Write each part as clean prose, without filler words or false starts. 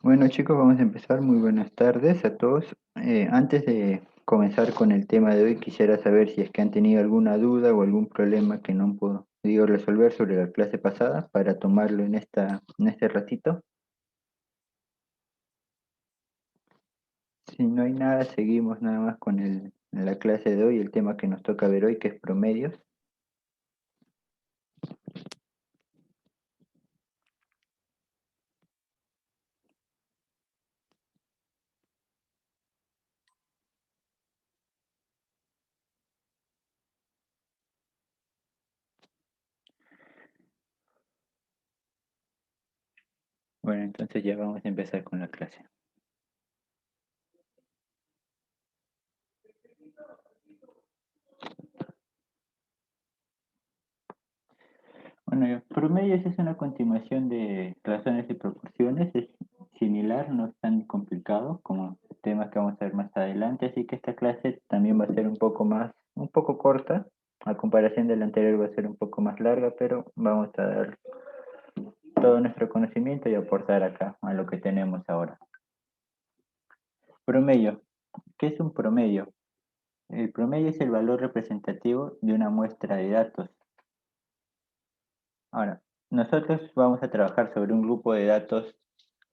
Bueno chicos, vamos a empezar. Muy buenas tardes a todos. Antes de comenzar con el tema de hoy, quisiera saber si es que han tenido alguna duda o algún problema que no han podido resolver sobre la clase pasada para tomarlo en este ratito. Si no hay nada, seguimos nada más con la clase de hoy, el tema que nos toca ver hoy, que es promedios. Bueno, entonces ya vamos a empezar con la clase. Bueno, promedios es una continuación de razones y proporciones, es similar, no es tan complicado como temas que vamos a ver más adelante, así que esta clase también va a ser un poco corta, a comparación de la anterior va a ser un poco más larga, pero vamos a dar todo nuestro conocimiento y aportar acá a lo que tenemos ahora. Promedio. ¿Qué es un promedio? El promedio es el valor representativo de una muestra de datos. Ahora, nosotros vamos a trabajar sobre un grupo de datos.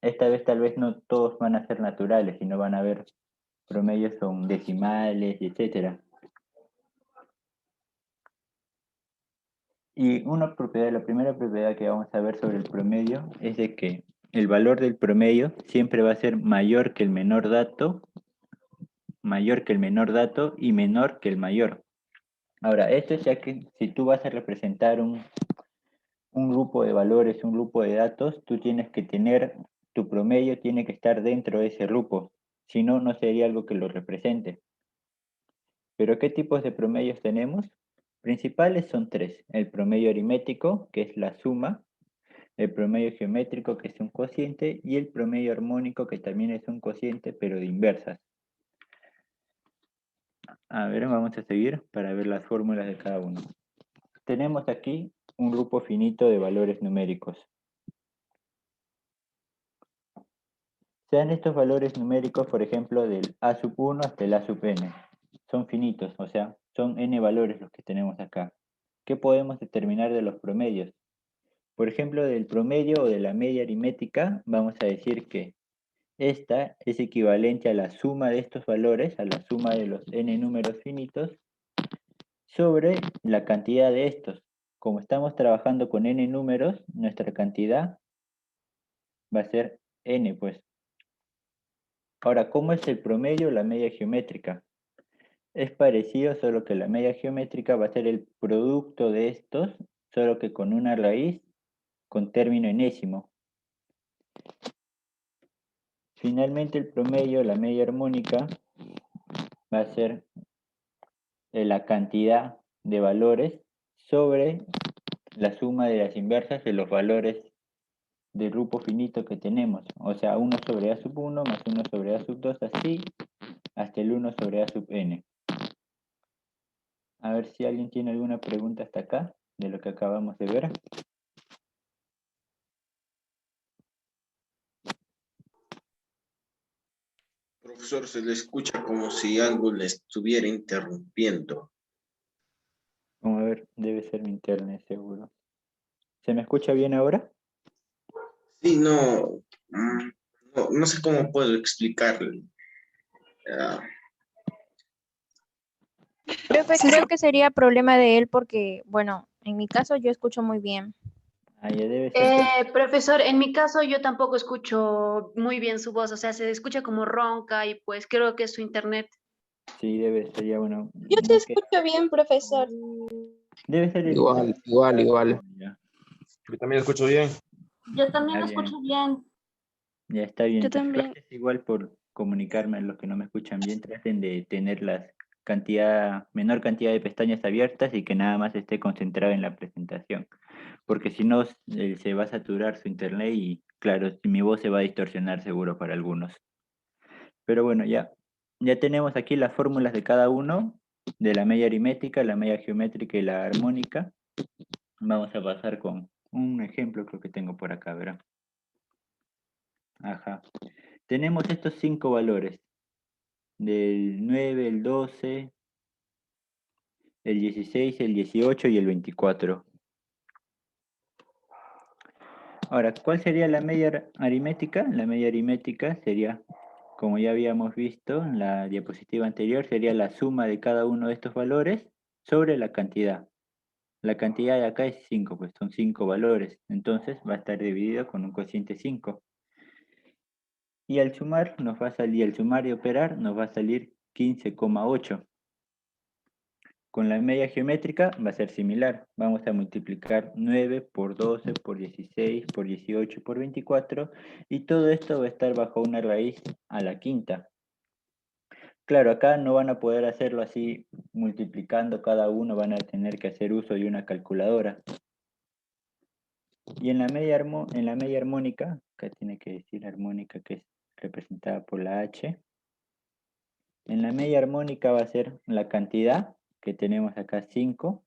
Esta vez tal vez no todos van a ser naturales, sino van a haber promedios con decimales, etcétera. Y la primera propiedad que vamos a ver sobre el promedio es de que el valor del promedio siempre va a ser mayor que el menor dato, y menor que el mayor. Ahora, esto es ya que si tú vas a representar un grupo de valores, un grupo de datos, tú tienes que tener, tu promedio tiene que estar dentro de ese grupo, si no, no sería algo que lo represente. Pero ¿qué tipos de promedios tenemos? Principales son tres: el promedio aritmético, que es la suma; el promedio geométrico, que es un cociente; y el promedio armónico, que también es un cociente, pero de inversas. A ver, vamos a seguir para ver las fórmulas de cada uno. Tenemos aquí un grupo finito de valores numéricos. Sean estos valores numéricos, por ejemplo, del a sub 1 hasta el a sub n. Son finitos, o sea, son n valores los que tenemos acá. ¿Qué podemos determinar de los promedios? Por ejemplo, del promedio o de la media aritmética, vamos a decir que esta es equivalente a la suma de estos valores, a la suma de los n números finitos, sobre la cantidad de estos. Como estamos trabajando con n números, nuestra cantidad va a ser n, pues. Ahora, ¿cómo es el promedio o la media geométrica? Es parecido, solo que la media geométrica va a ser el producto de estos, solo que con una raíz con término enésimo. Finalmente, el promedio, la media armónica, va a ser la cantidad de valores sobre la suma de las inversas de los valores del grupo finito que tenemos. O sea, 1 sobre a sub 1 más 1 sobre a sub 2, así hasta el 1 sobre a sub n. A ver si alguien tiene alguna pregunta hasta acá de lo que acabamos de ver. Profesor, se le escucha como si algo le estuviera interrumpiendo. Vamos a ver, debe ser mi internet seguro. ¿Se me escucha bien ahora? Sí, no sé cómo puedo explicarle. Ah, Profe, creo que sería problema de él porque, bueno, en mi caso yo escucho muy bien. Ah, ya debe ser. Profesor, en mi caso yo tampoco escucho muy bien su voz, o sea, se escucha como ronca y pues creo que es su internet. Sí, debe ser ya bueno. Yo te No que, escucho bien, profesor. debe ser el. Igual. Ya, Yo también escucho bien. Yo también ya lo bien. escucho bien. Ya está bien. Yo Entonces, también. gracias igual por comunicarme a los que no me escuchan bien. Traten de tener menor cantidad de pestañas abiertas y que nada más esté concentrado en la presentación. Porque si no, se va a saturar su internet y, claro, mi voz se va a distorsionar seguro para algunos. Pero bueno, ya tenemos aquí las fórmulas de cada uno, de la media aritmética, la media geométrica y la armónica. Vamos a pasar con un ejemplo, creo que tengo por acá, ¿verdad? Ajá. Tenemos estos 5 valores, del 9, el 12, el 16, el 18 y el 24. Ahora, ¿cuál sería la media aritmética? La media aritmética sería, como ya habíamos visto en la diapositiva anterior, sería la suma de cada uno de estos valores sobre la cantidad. La cantidad de acá es 5, pues son 5 valores. Entonces va a estar dividido con un cociente 5. Y al sumar nos va a salir, al sumar y operar nos va a salir 15,8. Con la media geométrica va a ser similar. Vamos a multiplicar 9 por 12, por 16, por 18 y por 24. Y todo esto va a estar bajo una raíz a la quinta. Claro, acá no van a poder hacerlo así multiplicando cada uno, van a tener que hacer uso de una calculadora. Y en la media armónica, acá tiene que decir armónica que es representada por la H. En la media armónica va a ser la cantidad, que tenemos acá 5,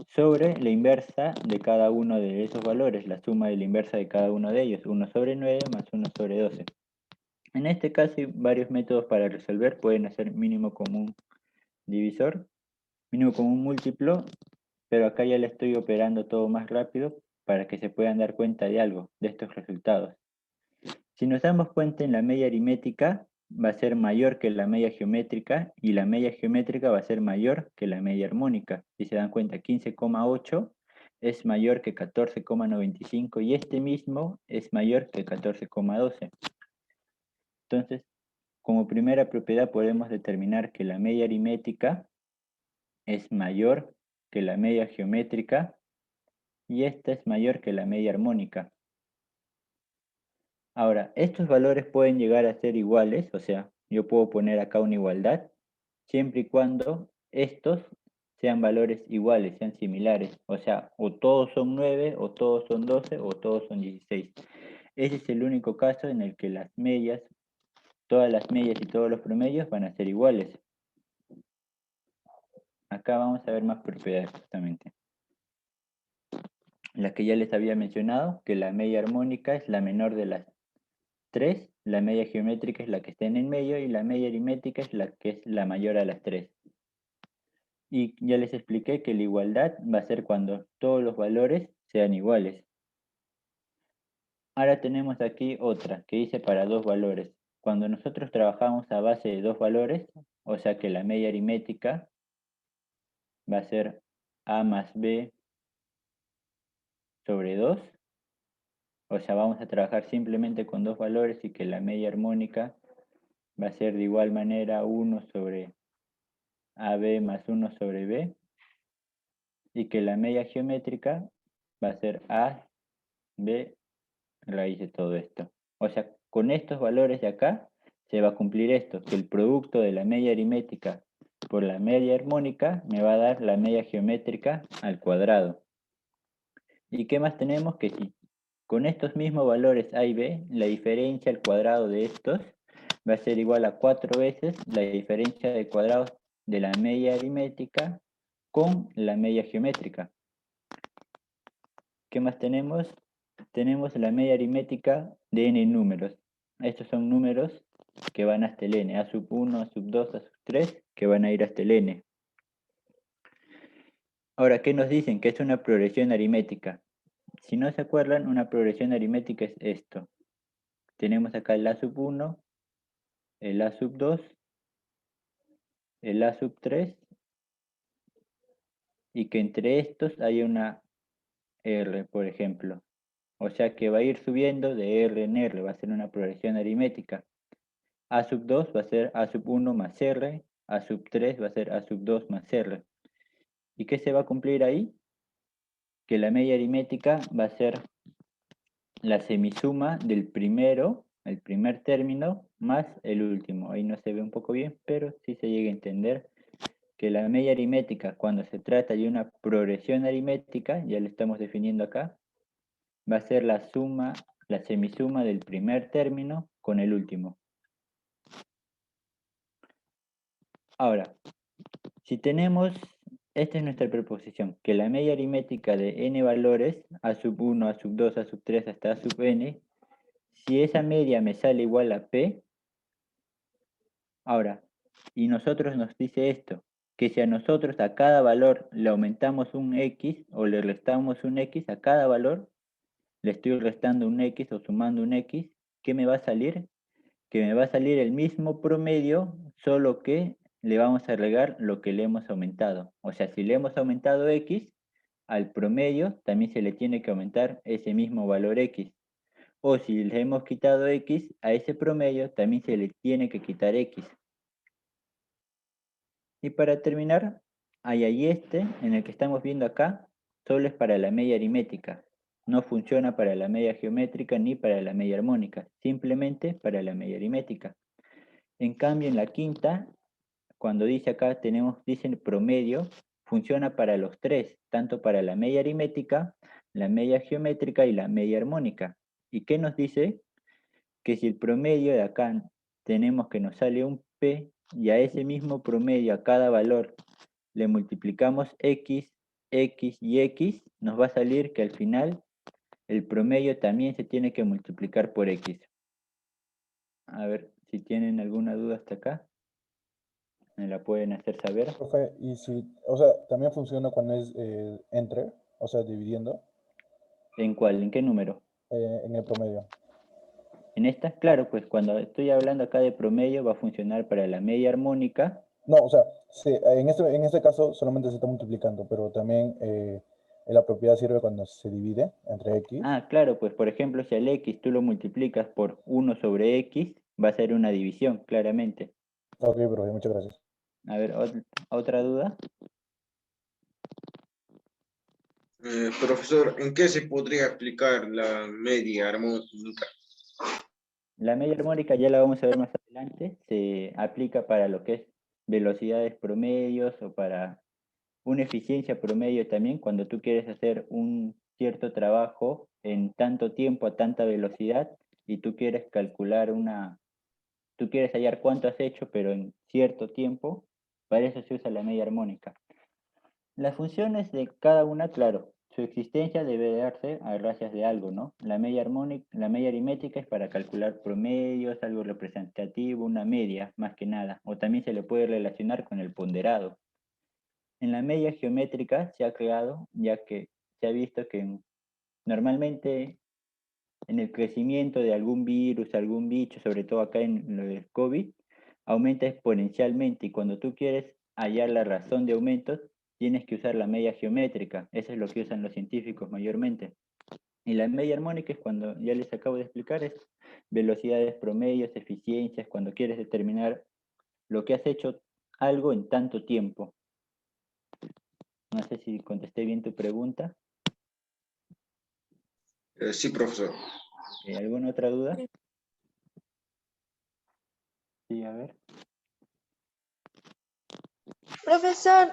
sobre la inversa de cada uno de esos valores, la suma de la inversa de cada uno de ellos, 1 sobre 9 más 1 sobre 12. En este caso hay varios métodos para resolver, pueden hacer mínimo común divisor, mínimo común múltiplo, pero acá ya le estoy operando todo más rápido para que se puedan dar cuenta de algo, de estos resultados. Si nos damos cuenta, en la media aritmética va a ser mayor que la media geométrica y la media geométrica va a ser mayor que la media armónica. Si se dan cuenta, 15,8 es mayor que 14,95 y este mismo es mayor que 14,12. Entonces, como primera propiedad podemos determinar que la media aritmética es mayor que la media geométrica y esta es mayor que la media armónica. Ahora, estos valores pueden llegar a ser iguales, o sea, yo puedo poner acá una igualdad, siempre y cuando estos sean valores iguales, sean similares. O sea, o todos son 9, o todos son 12, o todos son 16. Ese es el único caso en el que las medias, todas las medias y todos los promedios van a ser iguales. Acá vamos a ver más propiedades justamente. Las que ya les había mencionado, que la media armónica es la menor de las 3, la media geométrica es la que está en el medio y la media aritmética es la que es la mayor a las 3. Y ya les expliqué que la igualdad va a ser cuando todos los valores sean iguales. Ahora tenemos aquí otra que dice para dos valores. Cuando nosotros trabajamos a base de dos valores, o sea que la media aritmética va a ser A más B sobre 2. O sea, vamos a trabajar simplemente con dos valores y que la media armónica va a ser de igual manera 1 sobre AB más 1 sobre B. Y que la media geométrica va a ser A, B, raíz de todo esto. O sea, con estos valores de acá se va a cumplir esto, que el producto de la media aritmética por la media armónica me va a dar la media geométrica al cuadrado. ¿Y qué más tenemos? Que si con estos mismos valores A y B, la diferencia al cuadrado de estos va a ser igual a 4 veces la diferencia de cuadrados de la media aritmética con la media geométrica. ¿Qué más tenemos? Tenemos la media aritmética de n números. Estos son números que van hasta el n, a sub 1, a sub 2, a sub 3, que van a ir hasta el n. Ahora, ¿qué nos dicen? Que es una progresión aritmética. Si no se acuerdan, una progresión aritmética es esto. Tenemos acá el a sub 1, el a sub 2, el a sub 3, y que entre estos hay una r, por ejemplo. O sea que va a ir subiendo de r en r, va a ser una progresión aritmética. A sub 2 va a ser A sub 1 más R, A sub 3 va a ser A sub 2 más R. ¿Y qué se va a cumplir ahí? Que la media aritmética va a ser la semisuma del primero, el primer término, más el último. Ahí no se ve un poco bien, pero sí se llega a entender que la media aritmética, cuando se trata de una progresión aritmética, ya lo estamos definiendo acá, va a ser la suma, la semisuma del primer término con el último. Ahora, si tenemos, esta es nuestra proposición, que la media aritmética de n valores, a sub 1, a sub 2, a sub 3 hasta a sub n, Si esa media me sale igual a P, ahora, y nosotros nos dice esto, que si a nosotros a cada valor le aumentamos un X o le restamos un X, a cada valor le estoy restando un X o sumando un X, ¿qué me va a salir? Que me va a salir el mismo promedio, solo que le vamos a agregar lo que le hemos aumentado. O sea, si le hemos aumentado X, al promedio también se le tiene que aumentar ese mismo valor X. O si le hemos quitado X, a ese promedio también se le tiene que quitar X. Y para terminar, hay ahí en el que estamos viendo acá, solo es para la media aritmética. No funciona para la media geométrica ni para la media armónica, simplemente para la media aritmética. En cambio, en la quinta, cuando dice acá, dice promedio, funciona para los tres, tanto para la media aritmética, la media geométrica y la media armónica. ¿Y qué nos dice? Que si el promedio de acá tenemos que nos sale un P, y a ese mismo promedio, a cada valor, le multiplicamos X, X y X, nos va a salir que al final el promedio también se tiene que multiplicar por X. A ver si tienen alguna duda hasta acá. Me la pueden hacer saber. Profe, y si, o sea, también funciona cuando es entre, o sea, dividiendo ¿En cuál? ¿En qué número? en el promedio. En esta, claro, pues cuando estoy hablando acá de promedio va a funcionar para la media armónica. No, o sea, sí, en este caso solamente se está multiplicando, pero también la propiedad sirve cuando se divide entre X. Ah, claro, pues por ejemplo, si al X tú lo multiplicas por 1 sobre X, va a ser una división, claramente. Ok, profe, muchas gracias. A ver, ¿otra duda? Profesor, ¿en qué se podría aplicar la media armónica? La media armónica ya la vamos a ver más adelante. Se aplica para lo que es velocidades promedios o para una eficiencia promedio también, cuando tú quieres hacer un cierto trabajo en tanto tiempo a tanta velocidad y tú quieres calcular tú quieres hallar cuánto has hecho, pero en cierto tiempo, para eso se usa la media armónica. Las funciones de cada una, claro, su existencia debe darse a gracias de algo, ¿no? La media armónica, la media aritmética es para calcular promedios, algo representativo, una media, más que nada, o también se le puede relacionar con el ponderado. En la media geométrica se ha creado, ya que se ha visto que normalmente en el crecimiento de algún virus, algún bicho, sobre todo acá en lo del COVID, aumenta exponencialmente y cuando tú quieres hallar la razón de aumentos, tienes que usar la media geométrica. Eso es lo que usan los científicos mayormente. Y la media armónica es cuando, ya les acabo de explicar, es velocidades promedios, eficiencias, cuando quieres determinar lo que has hecho algo en tanto tiempo. No sé si contesté bien tu pregunta. Sí, profesor. ¿Alguna otra duda? Sí, a ver. Profesor,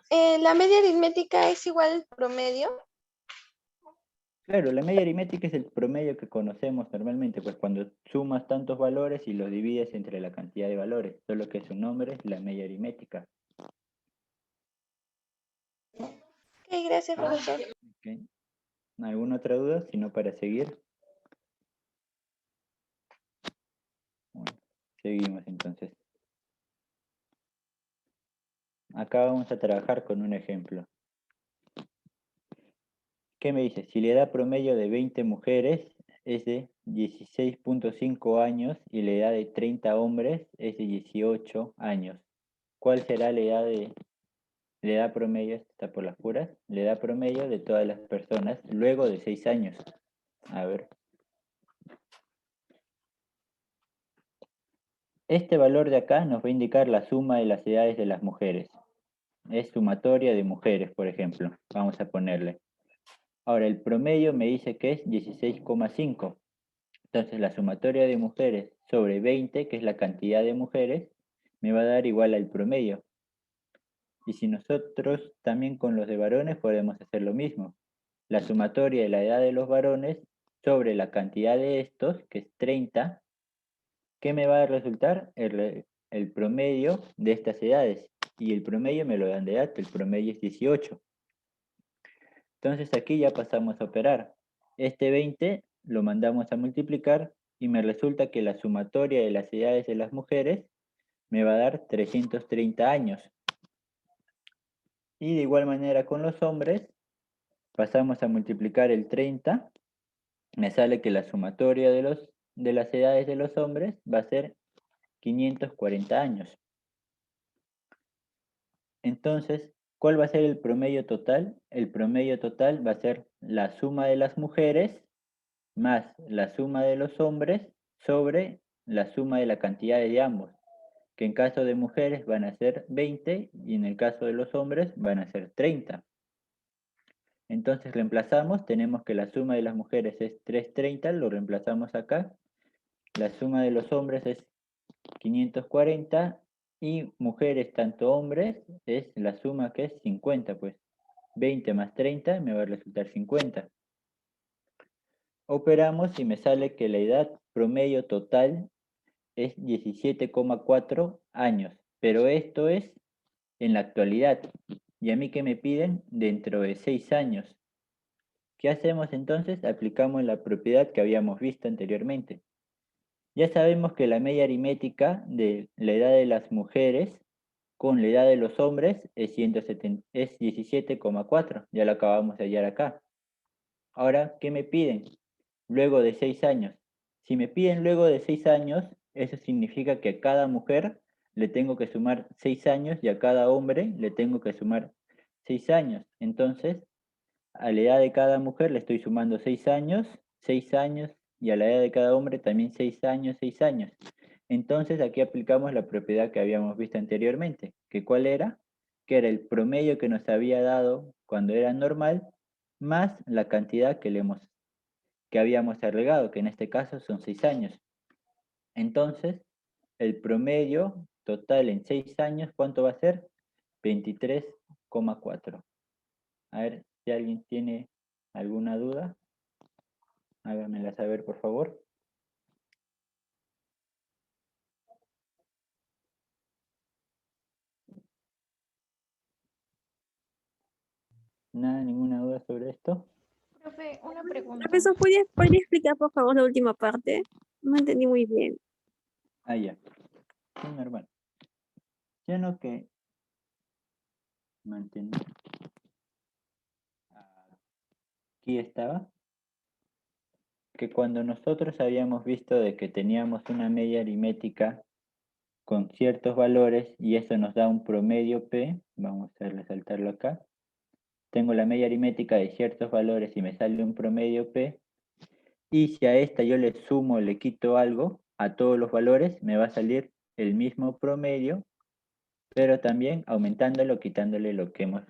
¿la media aritmética es igual al promedio? Claro, la media aritmética es el promedio que conocemos normalmente, pues cuando sumas tantos valores y los divides entre la cantidad de valores, solo que su nombre es la media aritmética. Ok, gracias, profesor. Okay. ¿Alguna otra duda? Si no, para seguir. Bueno, seguimos entonces. Acá vamos a trabajar con un ejemplo. ¿Qué me dice? Si la edad promedio de 20 mujeres es de 16.5 años y la edad de 30 hombres es de 18 años, ¿cuál será la edad promedio? Está por las puras. La edad promedio de todas las personas luego de 6 años. A ver. Este valor de acá nos va a indicar la suma de las edades de las mujeres. Es sumatoria de mujeres, por ejemplo. Vamos a ponerle. Ahora, el promedio me dice que es 16,5. Entonces, la sumatoria de mujeres sobre 20, que es la cantidad de mujeres, me va a dar igual al promedio. Y si nosotros también con los de varones podemos hacer lo mismo. La sumatoria de la edad de los varones sobre la cantidad de estos, que es 30, ¿qué me va a resultar? El promedio de estas edades. Y el promedio me lo dan de dato, el promedio es 18. Entonces aquí ya pasamos a operar. Este 20 lo mandamos a multiplicar y me resulta que la sumatoria de las edades de las mujeres me va a dar 330 años. Y de igual manera con los hombres, pasamos a multiplicar el 30, me sale que la sumatoria de las edades de los hombres va a ser 540 años. Entonces, ¿cuál va a ser el promedio total? El promedio total va a ser la suma de las mujeres más la suma de los hombres sobre la suma de la cantidad de ambos, que en caso de mujeres van a ser 20 y en el caso de los hombres van a ser 30. Entonces reemplazamos, tenemos que la suma de las mujeres es 330, lo reemplazamos acá. La suma de los hombres es 540 y mujeres tanto hombres es la suma que es 50, pues 20 más 30 me va a resultar 50. Operamos y me sale que la edad promedio total es 17,4 años, pero esto es en la actualidad. ¿Y a mí qué me piden? Dentro de 6 años. ¿Qué hacemos entonces? Aplicamos la propiedad que habíamos visto anteriormente. Ya sabemos que la media aritmética de la edad de las mujeres con la edad de los hombres es 17,4. Ya lo acabamos de hallar acá. Ahora, ¿qué me piden? Luego de 6 años. Si me piden luego de 6 años, eso significa que a cada mujer le tengo que sumar 6 años y a cada hombre le tengo que sumar 6 años. Entonces, a la edad de cada mujer le estoy sumando 6 años y a la edad de cada hombre también 6 años, 6 años. Entonces, aquí aplicamos la propiedad que habíamos visto anteriormente, que ¿cuál era? Que era el promedio que nos había dado cuando era normal, más la cantidad que habíamos agregado, que en este caso son 6 años. Entonces, el promedio total en 6 años, ¿cuánto va a ser? 23,4. A ver, si alguien tiene alguna duda, háganmela saber, por favor. Nada, ninguna duda sobre esto. Profe, una pregunta. Profesor, ¿podría explicar por favor la última parte? No entendí muy bien. Ah, ya. Sí, normal. Ya no que mantener. Aquí estaba. Que cuando nosotros habíamos visto de que teníamos una media aritmética con ciertos valores y eso nos da un promedio P, vamos a resaltarlo acá. Tengo la media aritmética de ciertos valores y me sale un promedio P. Y si a esta yo le sumo, le quito algo a todos los valores, me va a salir el mismo promedio, pero también aumentándolo, quitándole lo que hemos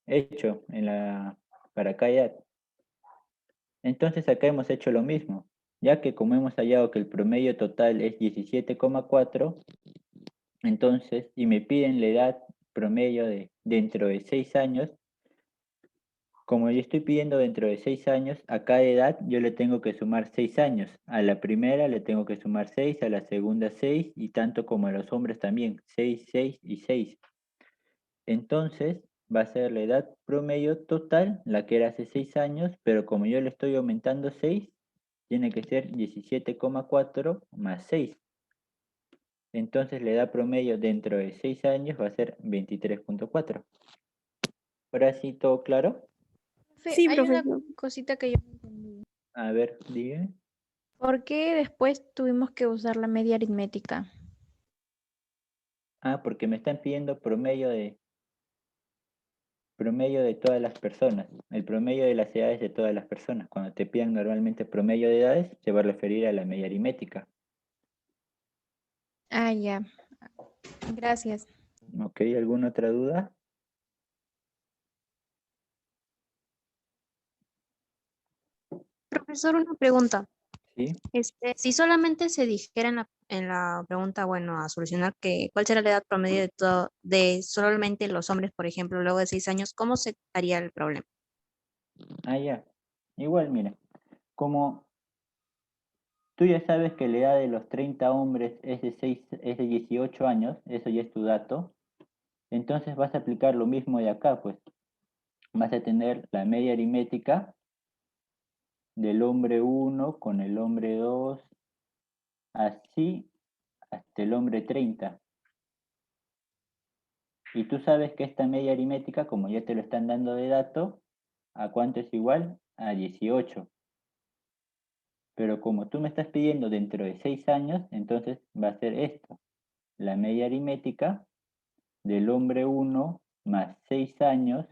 hecho para acá ya. Entonces acá hemos hecho lo mismo, ya que como hemos hallado que el promedio total es 17,4, entonces, y me piden la edad promedio de dentro de 6 años, como yo estoy pidiendo dentro de 6 años, a cada edad yo le tengo que sumar 6 años. A la primera le tengo que sumar 6, a la segunda 6, y tanto como a los hombres también, 6, 6 y 6. Entonces, va a ser la edad promedio total, la que era hace 6 años, pero como yo le estoy aumentando 6, tiene que ser 17,4 más 6. Entonces, la edad promedio dentro de 6 años va a ser 23,4. ¿Ahora sí todo claro? Profe, Sí, hay una profesor. cosita que yo no entendí. A ver, dígame. ¿Por qué después tuvimos que usar la media aritmética? Ah, porque me están pidiendo promedio de todas las personas, el promedio de las edades de todas las personas. Cuando te pidan normalmente promedio de edades, se va a referir a la media aritmética. Ah, ya. Gracias. ¿Ok? ¿Alguna otra duda? Profesor, una pregunta. Sí. Si solamente se dijera en la pregunta, bueno, a solucionar que cuál será la edad promedio de solamente los hombres, por ejemplo, luego de 6 años, ¿cómo se haría el problema? Ah, ya. Igual, mira, como tú ya sabes que la edad de los 30 hombres es de 18 años, eso ya es tu dato, entonces vas a aplicar lo mismo de acá, pues. Vas a tener la media aritmética del hombre 1 con el hombre 2, así hasta el hombre 30. Y tú sabes que esta media aritmética, como ya te lo están dando de dato, ¿a cuánto es igual? A 18. Pero como tú me estás pidiendo dentro de 6 años, entonces va a ser esto. La media aritmética del hombre 1 más 6 años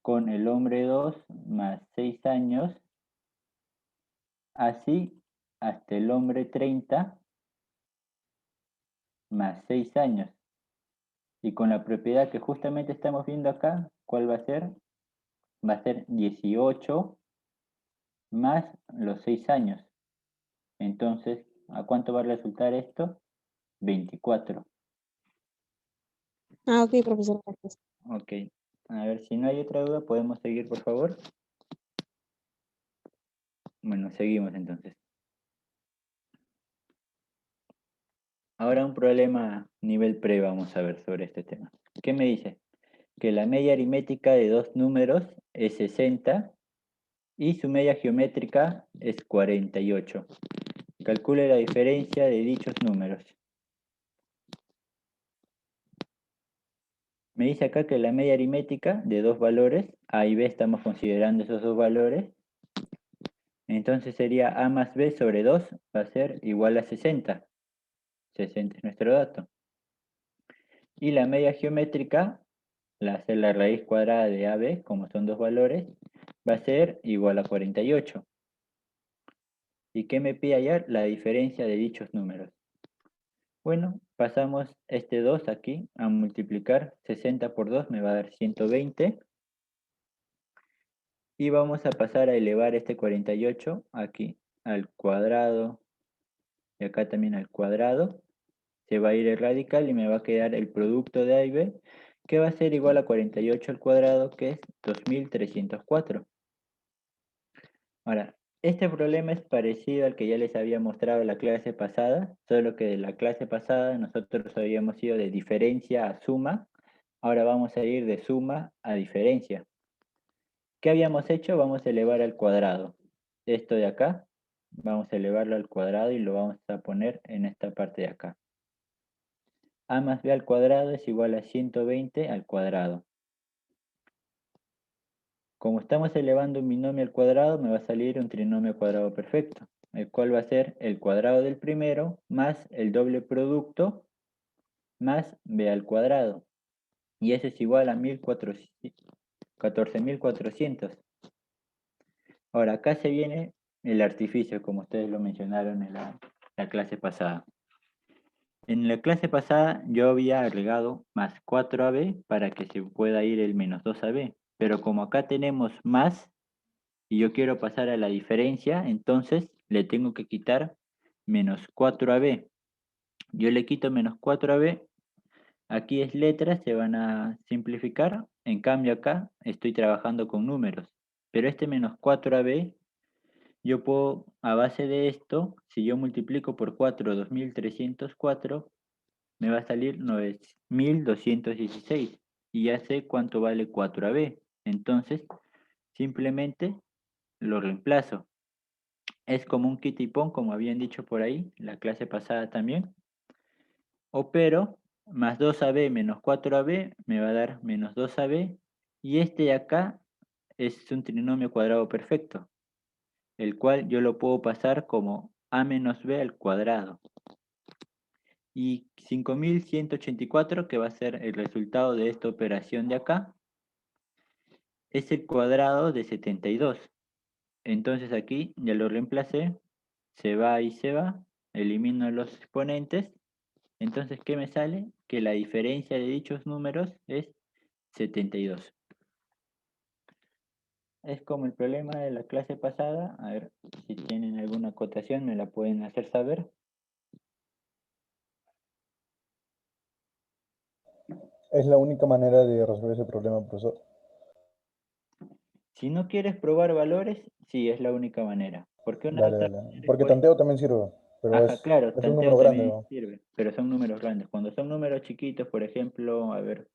con el hombre 2 más 6 años, así hasta el hombre 30 más 6 años. Y con la propiedad que justamente estamos viendo acá, ¿cuál va a ser? Va a ser 18 más los 6 años. Entonces, ¿a cuánto va a resultar esto? 24. Ah, ok, profesor. Gracias. Ok. A ver, si no hay otra duda, ¿podemos seguir, por favor? Bueno, seguimos entonces. Ahora un problema nivel pre vamos a ver sobre este tema. ¿Qué me dice? Que la media aritmética de dos números es 60 y su media geométrica es 48. Calcule la diferencia de dichos números. Me dice acá que la media aritmética de dos valores, A y B estamos considerando esos dos valores, entonces sería A más B sobre 2 va a ser igual a 60. 60 es nuestro dato. Y la media geométrica, hacer la raíz cuadrada de AB, como son dos valores, va a ser igual a 48. ¿Y qué me pide hallar? La diferencia de dichos números. Bueno, pasamos este 2 aquí a multiplicar. 60 por 2 me va a dar 120. Y vamos a pasar a elevar este 48 aquí al cuadrado y acá también al cuadrado. Se va a ir el radical y me va a quedar el producto de A y B, que va a ser igual a 48 al cuadrado, que es 2304. Ahora, este problema es parecido al que ya les había mostrado en la clase pasada, solo que de la clase pasada nosotros habíamos ido de diferencia a suma, ahora vamos a ir de suma a diferencia. ¿Qué habíamos hecho? Vamos a elevar al cuadrado. Esto de acá, vamos a elevarlo al cuadrado y lo vamos a poner en esta parte de acá. A más B al cuadrado es igual a 120 al cuadrado. Como estamos elevando un binomio al cuadrado, me va a salir un trinomio cuadrado perfecto, el cual va a ser el cuadrado del primero más el doble producto más B al cuadrado. Y eso es igual a 14.400. Ahora, acá se viene el artificio, como ustedes lo mencionaron en la clase pasada. En la clase pasada yo había agregado más 4AB para que se pueda ir el menos 2AB. Pero como acá tenemos más y yo quiero pasar a la diferencia, entonces le tengo que quitar menos 4AB. Yo le quito menos 4AB. Aquí es letras, se van a simplificar. En cambio acá estoy trabajando con números. Pero este menos 4AB, yo puedo, a base de esto, si yo multiplico por 4 2304, me va a salir 9216. Y ya sé cuánto vale 4AB. Entonces, simplemente lo reemplazo. Es como un quita y pon, como habían dicho por ahí, la clase pasada también. Opero más 2AB menos 4AB me va a dar menos 2AB. Y este de acá es un trinomio cuadrado perfecto, el cual yo lo puedo pasar como A menos B al cuadrado. Y 5184, que va a ser el resultado de esta operación de acá, es el cuadrado de 72. Entonces aquí ya lo reemplacé, se va y se va, elimino los exponentes. Entonces, ¿qué me sale? Que la diferencia de dichos números es 72. Es como el problema de la clase pasada. A ver, si tienen alguna acotación me la pueden hacer saber. Es la única manera de resolver ese problema, profesor. Si no quieres probar valores, sí, es la única manera. Porque una Dale, otra dale. manera Porque puede... tanteo también sirve, pero Ajá, claro, es un tanteo número grande, también ¿no? sirve, pero son números grandes. Cuando son números chiquitos, por ejemplo, a ver,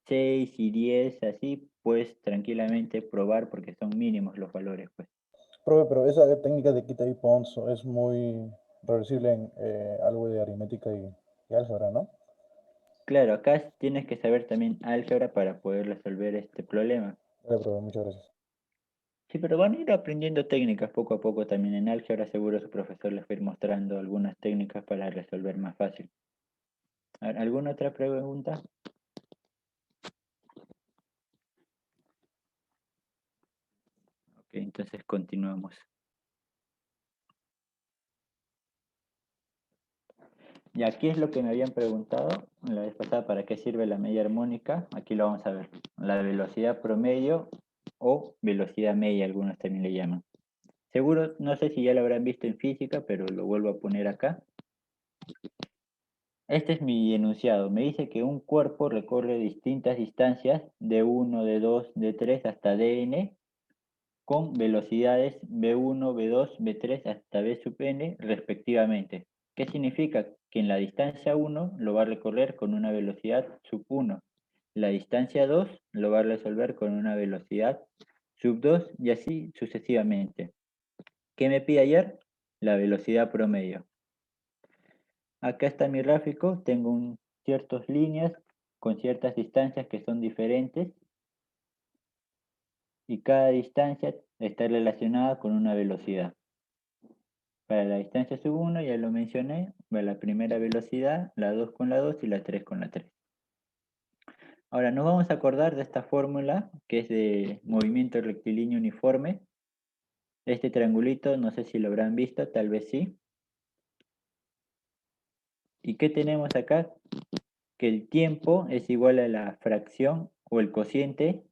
6 y 10, así, puedes tranquilamente probar porque son mínimos los valores, pues. Profe, pero esa técnica de quita y pon es muy reversible en algo de aritmética y álgebra, ¿no? Claro, acá tienes que saber también álgebra para poder resolver este problema. Vale, profe, muchas gracias. Sí, pero van a ir aprendiendo técnicas poco a poco también en álgebra. Seguro su profesor les va a ir mostrando algunas técnicas para resolver más fácil. A ver, ¿alguna otra pregunta? Ok, entonces continuamos. Y aquí es lo que me habían preguntado la vez pasada, ¿para qué sirve la media armónica? Aquí lo vamos a ver. La velocidad promedio o velocidad media, algunos también le llaman. Seguro, no sé si ya lo habrán visto en física, pero lo vuelvo a poner acá. Este es mi enunciado. Me dice que un cuerpo recorre distintas distancias de 1, de 2, de 3 hasta dn con velocidades v1, v2, v3 hasta v sub n respectivamente. ¿Qué significa? Que en la distancia 1 lo va a recorrer con una velocidad sub 1. La distancia 2 lo va a resolver con una velocidad sub 2 y así sucesivamente. ¿Qué me pide ayer? La velocidad promedio. Acá está mi gráfico, tengo ciertas líneas con ciertas distancias que son diferentes y cada distancia está relacionada con una velocidad. Para la distancia sub 1 ya lo mencioné, va la primera velocidad, la 2 con la 2 y la 3 con la 3. Ahora nos vamos a acordar de esta fórmula que es de movimiento rectilíneo uniforme. Este triangulito, no sé si lo habrán visto, tal vez sí. ¿Y qué tenemos acá? Que el tiempo es igual a la fracción o el cociente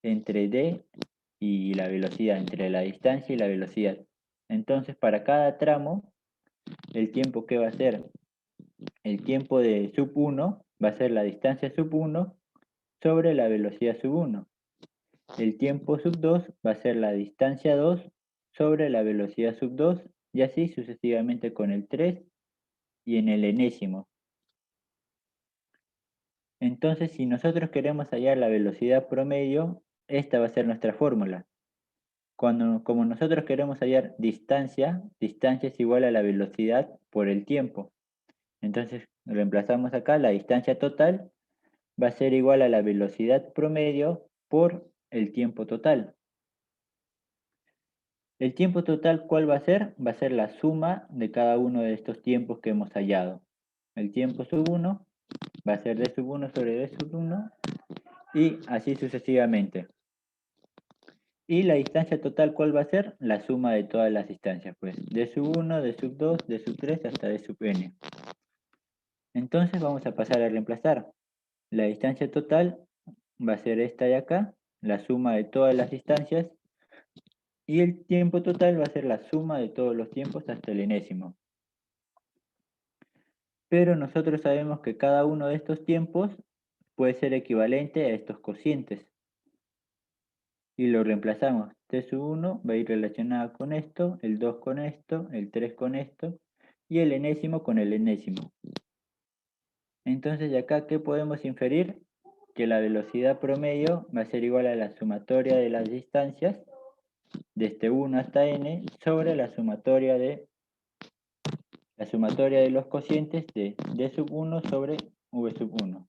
entre d y la velocidad, entre la distancia y la velocidad. Entonces, para cada tramo, el tiempo que va a ser, el tiempo de sub 1 va a ser la distancia sub 1 sobre la velocidad sub 1. El tiempo sub 2 va a ser la distancia 2 sobre la velocidad sub 2 y así sucesivamente con el 3 y en el enésimo. Entonces, si nosotros queremos hallar la velocidad promedio, esta va a ser nuestra fórmula. Como nosotros queremos hallar distancia, distancia es igual a la velocidad por el tiempo. Entonces, reemplazamos acá, la distancia total va a ser igual a la velocidad promedio por el tiempo total. ¿El tiempo total cuál va a ser? Va a ser la suma de cada uno de estos tiempos que hemos hallado. El tiempo sub 1 va a ser d sub 1 sobre d sub 1 y así sucesivamente. Y la distancia total, ¿cuál va a ser? La suma de todas las distancias, pues d sub 1, d sub 2, d sub 3 hasta d sub n. Entonces vamos a pasar a reemplazar. La distancia total va a ser esta de acá, la suma de todas las distancias, y el tiempo total va a ser la suma de todos los tiempos hasta el enésimo. Pero nosotros sabemos que cada uno de estos tiempos puede ser equivalente a estos cocientes. Y lo reemplazamos. T sub 1 va a ir relacionado con esto, el 2 con esto, el 3 con esto, y el enésimo con el enésimo. Entonces de acá, ¿qué podemos inferir? Que la velocidad promedio va a ser igual a la sumatoria de las distancias, desde 1 hasta n, sobre la sumatoria de los cocientes de d sub 1 sobre v sub 1.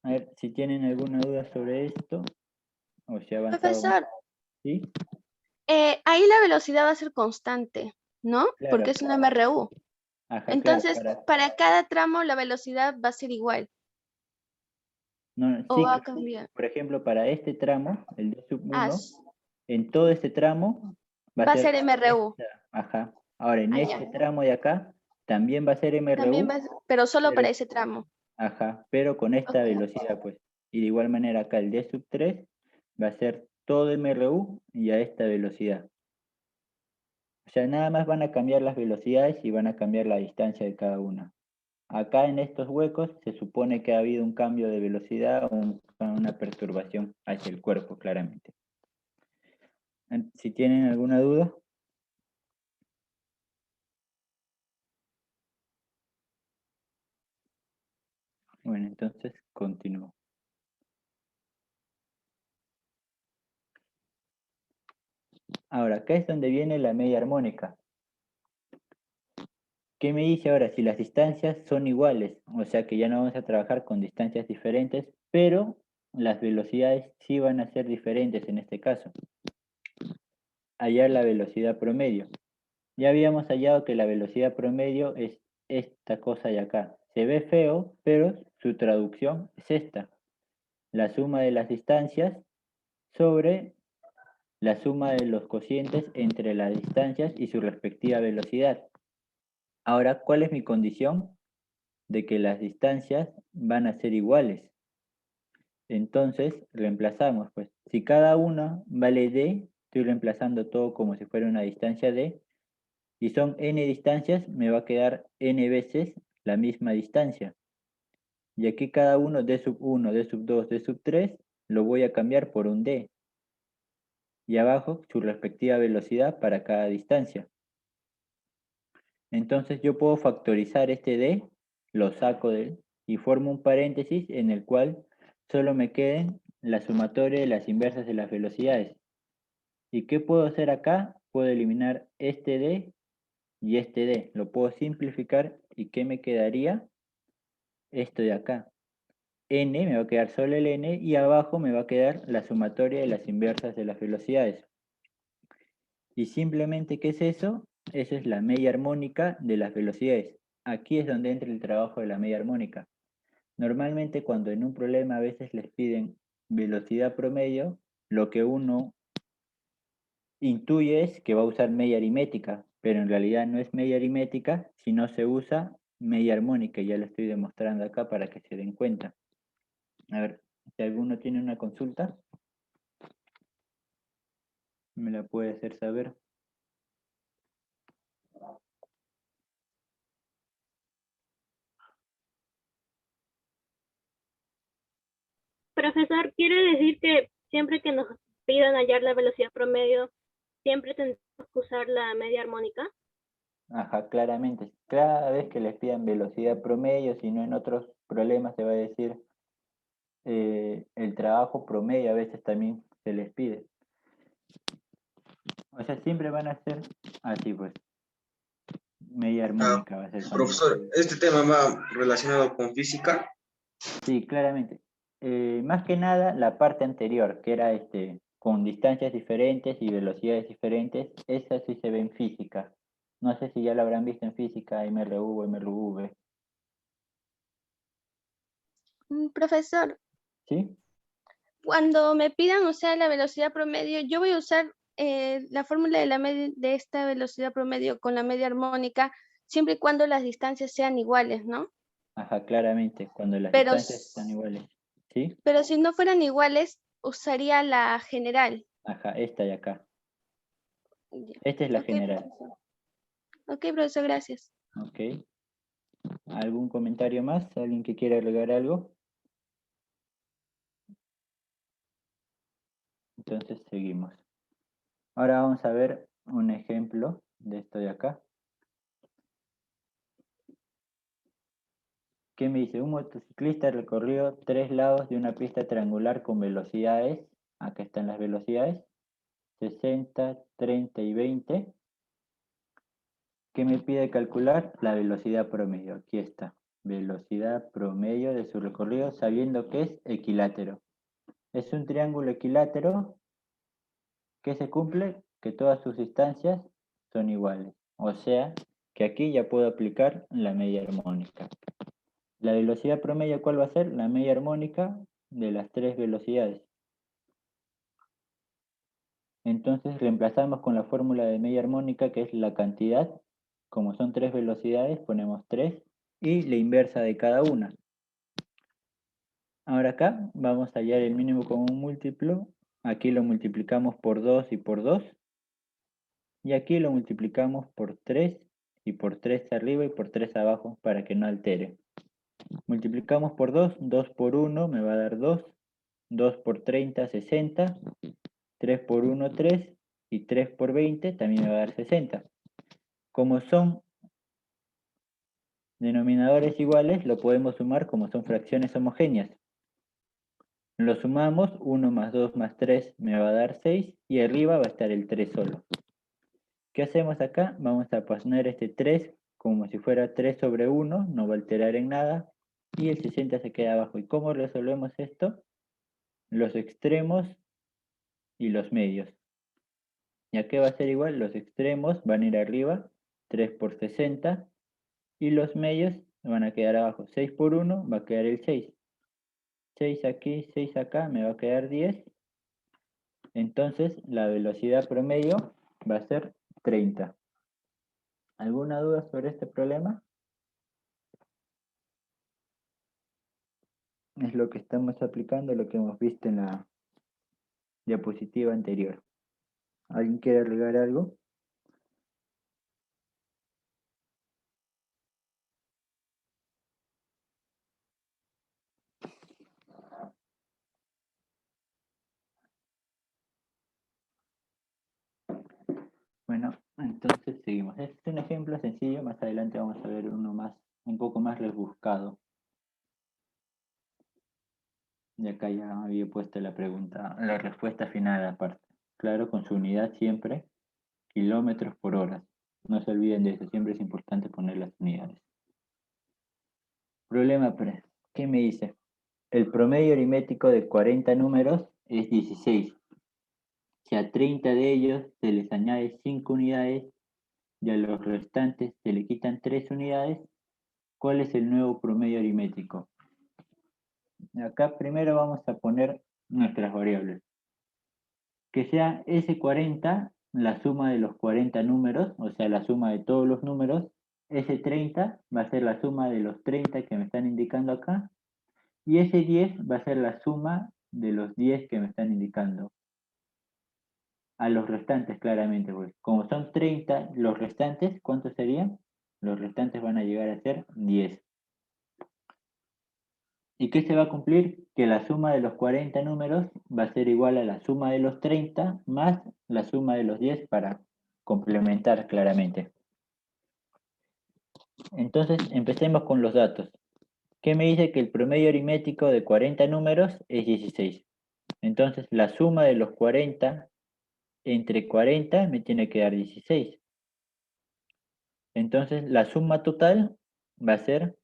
A ver, si tienen alguna duda sobre esto, o si ha avanzado. Profesor, ¿Sí? ahí la velocidad va a ser constante, ¿no? Claro. Porque es una MRU. Ajá, Entonces, claro, para cada tramo la velocidad va a ser igual no, o sí, va a cambiar. por ejemplo, para este tramo, el d sub 1, Ah, en todo este tramo va a ser MRU. Ajá. Ahora, en Ah, este ya. tramo de acá, también va a ser También MRU, va a ser, pero solo pero, para ese tramo. ajá, pero con esta Ok. velocidad, pues. Y de igual manera acá el d sub 3 va a ser todo MRU y a esta velocidad. O sea, nada más van a cambiar las velocidades y van a cambiar la distancia de cada una. Acá en estos huecos se supone que ha habido un cambio de velocidad o una perturbación hacia el cuerpo, claramente. Si tienen alguna duda. Bueno, entonces continúo. Ahora, acá es donde viene la media armónica. ¿Qué me dice ahora? Si las distancias son iguales, o sea que ya no vamos a trabajar con distancias diferentes, pero las velocidades sí van a ser diferentes en este caso. Hallar la velocidad promedio. Ya habíamos hallado que la velocidad promedio es esta cosa de acá. Se ve feo, pero su traducción es esta. La suma de las distancias sobre la suma de los cocientes entre las distancias y su respectiva velocidad. Ahora, ¿cuál es mi condición? De que las distancias van a ser iguales. Entonces, reemplazamos, pues, si cada una vale d, estoy reemplazando todo como si fuera una distancia d, y son n distancias, me va a quedar n veces la misma distancia. Y aquí cada uno, d sub 1, d sub 2, d sub 3, lo voy a cambiar por un d. Y abajo, su respectiva velocidad para cada distancia. Entonces yo puedo factorizar este d, lo saco y formo un paréntesis en el cual solo me queden la sumatoria de las inversas de las velocidades. ¿Y qué puedo hacer acá? Puedo eliminar este d y este d. Lo puedo simplificar y ¿qué me quedaría? Esto de acá. N me va a quedar solo el n y abajo me va a quedar la sumatoria de las inversas de las velocidades. Y simplemente, ¿qué es eso? Eso es la media armónica de las velocidades. Aquí es donde entra el trabajo de la media armónica. Normalmente cuando en un problema a veces les piden velocidad promedio, lo que uno intuye es que va a usar media aritmética, pero en realidad no es media aritmética, sino se usa media armónica. Ya lo estoy demostrando acá para que se den cuenta. A ver, si alguno tiene una consulta, me la puede hacer saber. Profesor, ¿quiere decir que siempre que nos pidan hallar la velocidad promedio, siempre tendremos que usar la media armónica? Ajá, claramente. Cada vez que les pidan velocidad promedio, si no en otros problemas se va a decir el trabajo promedio, a veces también se les pide. O sea, siempre van a ser así, pues. Media armónica va a ser cuando les Profesor, piden. ¿este tema va relacionado con física? Sí, claramente. Más que nada, la parte anterior, que era con distancias diferentes y velocidades diferentes, esa sí se ve en física. No sé si ya lo habrán visto en física, MRU o MRV. Profesor, ¿Sí? cuando me pidan, o sea, la velocidad promedio, yo voy a usar la fórmula de esta velocidad promedio con la media armónica, siempre y cuando las distancias sean iguales, ¿no? Ajá, claramente, cuando las Pero, distancias están iguales. ¿Sí? pero si no fueran iguales, usaría la general. Ajá, esta de acá. Ya. Esta es la Ok, general. profesor. Ok, profesor, gracias. Ok. ¿Algún comentario más? ¿Alguien que quiera agregar algo? Entonces seguimos. Ahora vamos a ver un ejemplo de esto de acá. ¿Qué me dice? Un motociclista recorrió 3 lados de una pista triangular con velocidades, acá están las velocidades, 60, 30 y 20. ¿Qué me pide calcular? La velocidad promedio. Aquí está. Velocidad promedio de su recorrido sabiendo que es equilátero. Es un triángulo equilátero que se cumple que todas sus distancias son iguales. O sea que aquí ya puedo aplicar la media armónica. La velocidad promedio, ¿cuál va a ser? La media armónica de las 3 velocidades. Entonces reemplazamos con la fórmula de media armónica, que es la cantidad. Como son 3 velocidades, ponemos 3 y la inversa de cada una. Ahora acá vamos a hallar el mínimo común múltiplo. Aquí lo multiplicamos por 2 y por 2. Y aquí lo multiplicamos por 3 y por 3 arriba y por 3 abajo para que no altere. Multiplicamos por 2, 2 por 1 me va a dar 2, 2 por 30, 60, 3 por 1, 3 y 3 por 20 también me va a dar 60. Como son denominadores iguales, lo podemos sumar como son fracciones homogéneas. Lo sumamos, 1 más 2 más 3 me va a dar 6 y arriba va a estar el 3 solo. ¿Qué hacemos acá? Vamos a poner este 3 como si fuera 3 sobre 1, no va a alterar en nada y el 60 se queda abajo. ¿Y cómo resolvemos esto? Los extremos y los medios. ¿Y qué va a ser igual? Los extremos van a ir arriba, 3 por 60, y los medios van a quedar abajo. 6 por 1 va a quedar el 6. 6 aquí, 6 acá, me va a quedar 10. Entonces la velocidad promedio va a ser 30. ¿Alguna duda sobre este problema? Es lo que estamos aplicando, lo que hemos visto en la diapositiva anterior. ¿Alguien quiere agregar algo? Bueno, entonces seguimos. Este es un ejemplo sencillo, más adelante vamos a ver uno más, un poco más rebuscado. Y acá ya había puesto la pregunta, la respuesta final aparte. Claro, con su unidad siempre, kilómetros por hora. No se olviden de eso, siempre es importante poner las unidades. Problema 3. ¿Qué me dice? El promedio aritmético de 40 números es 16. Si a 30 de ellos se les añade 5 unidades y a los restantes se le quitan 3 unidades, ¿cuál es el nuevo promedio aritmético? Acá primero vamos a poner nuestras variables. Que sea S40 la suma de los 40 números, o sea, la suma de todos los números. S30 va a ser la suma de los 30 que me están indicando acá. Y S10 va a ser la suma de los 10 que me están indicando. A los restantes, claramente, pues. Como son 30, los restantes, ¿cuántos serían? Los restantes van a llegar a ser 10. ¿Y qué se va a cumplir? Que la suma de los 40 números va a ser igual a la suma de los 30 más la suma de los 10 para complementar claramente. Entonces, empecemos con los datos. ¿Qué me dice? Que el promedio aritmético de 40 números es 16. Entonces, la suma de los 40 entre 40 me tiene que dar 16. Entonces, la suma total va a ser,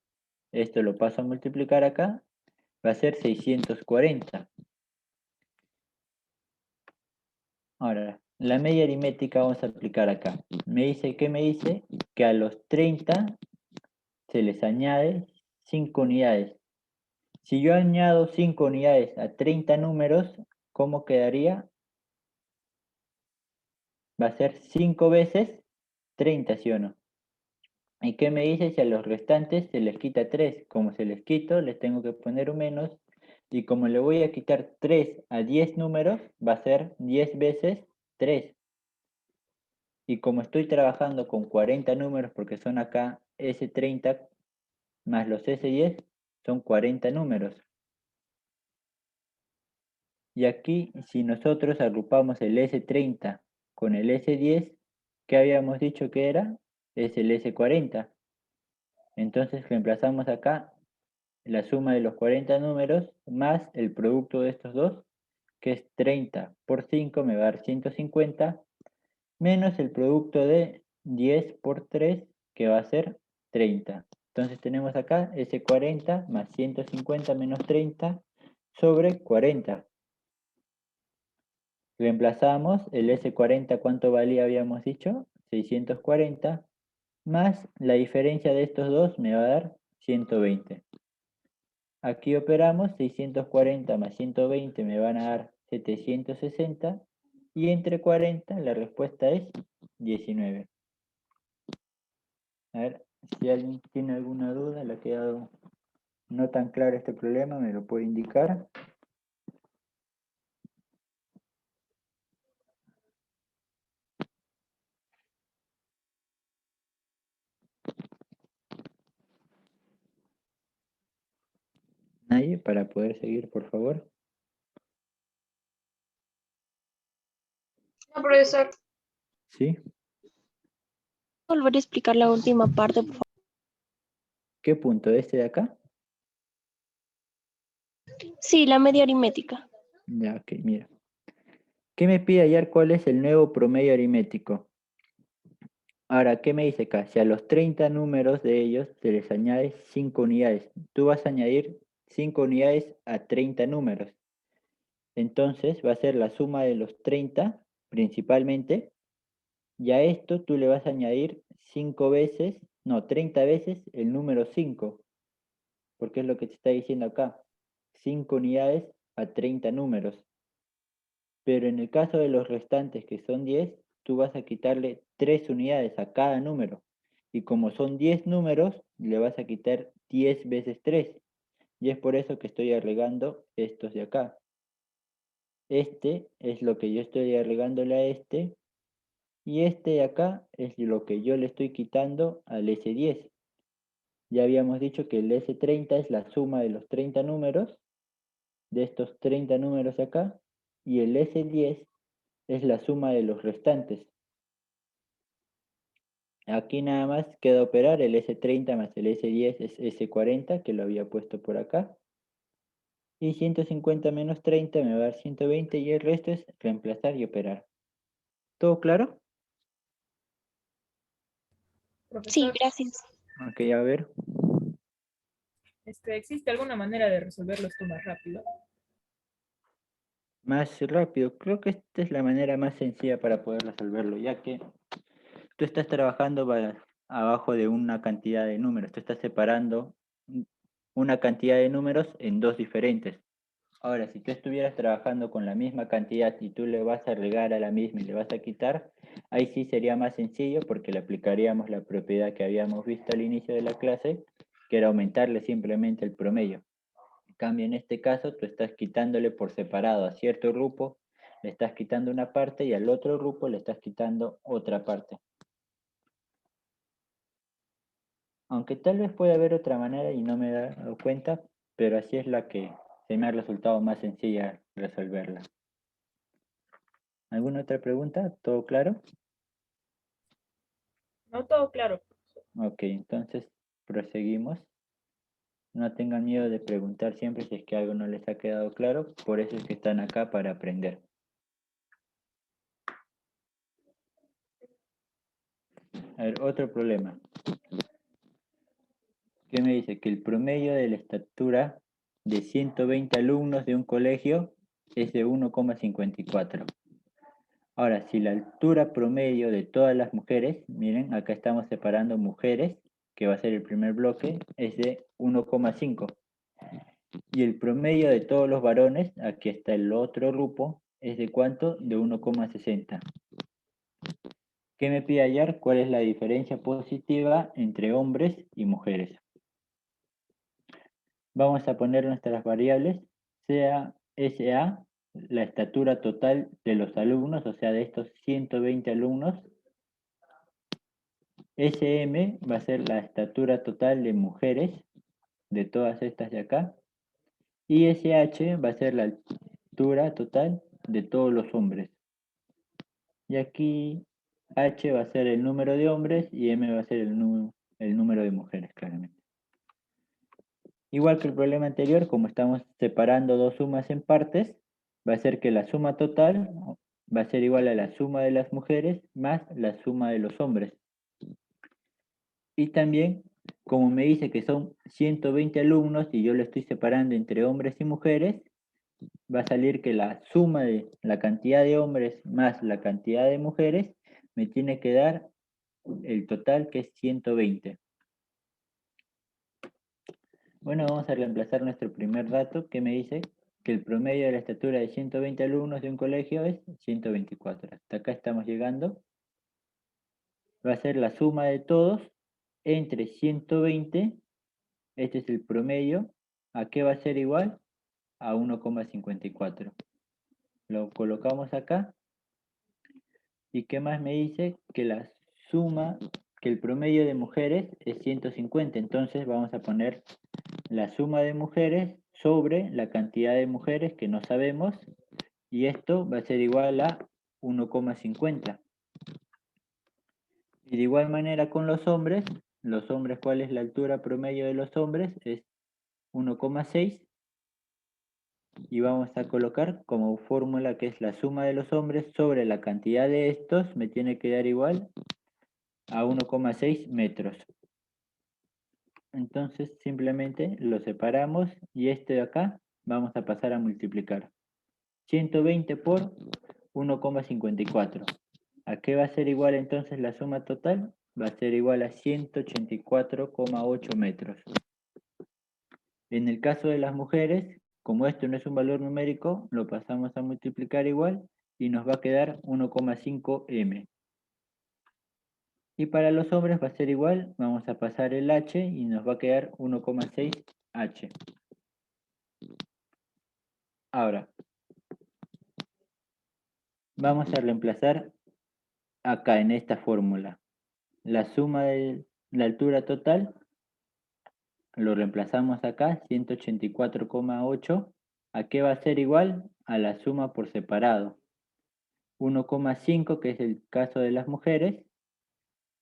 esto lo paso a multiplicar acá, va a ser 640. Ahora, la media aritmética vamos a aplicar acá. ¿Qué me dice? Que a los 30 se les añade 5 unidades. Si yo añado 5 unidades a 30 números, ¿cómo quedaría? Va a ser 5 veces 30, ¿sí o no? ¿Y qué me dice? Si a los restantes se les quita 3. Como se les quito, les tengo que poner un menos. Y como le voy a quitar 3 a 10 números, va a ser 10 veces 3. Y como estoy trabajando con 40 números, porque son acá S30 más los S10, son 40 números. Y aquí, si nosotros agrupamos el S30 con el S10, ¿qué habíamos dicho que era? Es el S40. Entonces reemplazamos acá la suma de los 40 números más el producto de estos dos, que es 30 por 5 me va a dar 150, menos el producto de 10 por 3, que va a ser 30. Entonces tenemos acá ese 40 más 150 menos 30 sobre 40. Reemplazamos el S40, ¿cuánto valía? Habíamos dicho 640, más la diferencia de estos dos me va a dar 120. Aquí operamos 640 más 120 me van a dar 760 y entre 40 la respuesta es 19. A ver, si alguien tiene alguna duda, le ha quedado no tan claro este problema, me lo puede indicar. Nadie, para poder seguir, por favor. No, profesor. ¿Sí? Volver a explicar la última parte, por favor. ¿Qué punto? ¿Este de acá? Sí, la media aritmética. Ya, ok, mira. ¿Qué me pide hallar cuál es el nuevo promedio aritmético? Ahora, ¿qué me dice acá? Si a los 30 números de ellos se les añade 5 unidades. Tú vas a añadir 5 unidades a 30 números. Entonces va a ser la suma de los 30 principalmente. Y a esto tú le vas a añadir 5 veces, no, 30 veces el número 5. Porque es lo que te está diciendo acá. 5 unidades a 30 números. Pero en el caso de los restantes, que son 10, tú vas a quitarle 3 unidades a cada número. Y como son 10 números, le vas a quitar 10 veces 3. Y es por eso que estoy agregando estos de acá. Este es lo que yo estoy agregándole a este. Y este de acá es lo que yo le estoy quitando al S10. Ya habíamos dicho que el S30 es la suma de los 30 números, de estos 30 números de acá. Y el S10 es la suma de los restantes. Aquí nada más queda operar el S30 más el S10 es S40, que lo había puesto por acá. Y 150 menos 30 me va a dar 120 y el resto es reemplazar y operar. ¿Todo claro? Sí, Profesor, gracias. Ok, a ver. ¿existe alguna manera de resolverlo esto más rápido? Más rápido. Creo que esta es la manera más sencilla para poder resolverlo, ya que tú estás trabajando abajo de una cantidad de números. Tú estás separando una cantidad de números en dos diferentes. Ahora, si tú estuvieras trabajando con la misma cantidad y tú le vas a agregar a la misma y le vas a quitar, ahí sí sería más sencillo porque le aplicaríamos la propiedad que habíamos visto al inicio de la clase, que era aumentarle simplemente el promedio. En cambio, en este caso, tú estás quitándole por separado a cierto grupo, le estás quitando una parte y al otro grupo le estás quitando otra parte. Aunque tal vez pueda haber otra manera y no me he dado cuenta, pero así es la que se me ha resultado más sencilla resolverla. ¿Alguna otra pregunta? ¿Todo claro? No todo claro. Ok, entonces proseguimos. No tengan miedo de preguntar siempre si es que algo no les ha quedado claro. Por eso es que están acá para aprender. A ver, otro problema. ¿Qué me dice? Que el promedio de la estatura de 120 alumnos de un colegio es de 1,54. Ahora, si la altura promedio de todas las mujeres, miren, acá estamos separando mujeres, que va a ser el primer bloque, es de 1,5. Y el promedio de todos los varones, aquí está el otro grupo, es de ¿cuánto? De 1,60. ¿Qué me pide hallar? ¿Cuál es la diferencia positiva entre hombres y mujeres? Vamos a poner nuestras variables, sea SA, la estatura total de los alumnos, o sea, de estos 120 alumnos. SM va a ser la estatura total de mujeres, de todas estas de acá. Y SH va a ser la altura total de todos los hombres. Y aquí H va a ser el número de hombres y M va a ser el número de mujeres, claramente. Igual que el problema anterior, como estamos separando dos sumas en partes, va a ser que la suma total va a ser igual a la suma de las mujeres más la suma de los hombres. Y también, como me dice que son 120 alumnos y yo lo estoy separando entre hombres y mujeres, va a salir que la suma de la cantidad de hombres más la cantidad de mujeres me tiene que dar el total, que es 120. Bueno, vamos a reemplazar nuestro primer dato, que me dice que el promedio de la estatura de 120 alumnos de un colegio es 124. Hasta acá estamos llegando. Va a ser la suma de todos entre 120, este es el promedio, ¿a qué va a ser igual? A 1,54. Lo colocamos acá. ¿Y qué más me dice? Que la suma, que el promedio de mujeres es 150. Entonces vamos a poner la suma de mujeres sobre la cantidad de mujeres que no sabemos. Y esto va a ser igual a 1,50. Y de igual manera con los hombres, ¿cuál es la altura promedio de los hombres? Es 1,6. y vamos a colocar como fórmula que es la suma de los hombres sobre la cantidad de estos me tiene que dar igual a 1,6 metros. Entonces simplemente lo separamos y este de acá vamos a pasar a multiplicar. 120 por 1,54. ¿A qué va a ser igual entonces la suma total? Va a ser igual a 184,8 metros. En el caso de las mujeres, como esto no es un valor numérico, lo pasamos a multiplicar igual y nos va a quedar 1,5 m. Y para los hombres va a ser igual, vamos a pasar el h y nos va a quedar 1,6 h. Ahora, vamos a reemplazar acá en esta fórmula la suma de la altura total, lo reemplazamos acá, 184,8. ¿A qué va a ser igual? A la suma por separado. 1,5, que es el caso de las mujeres,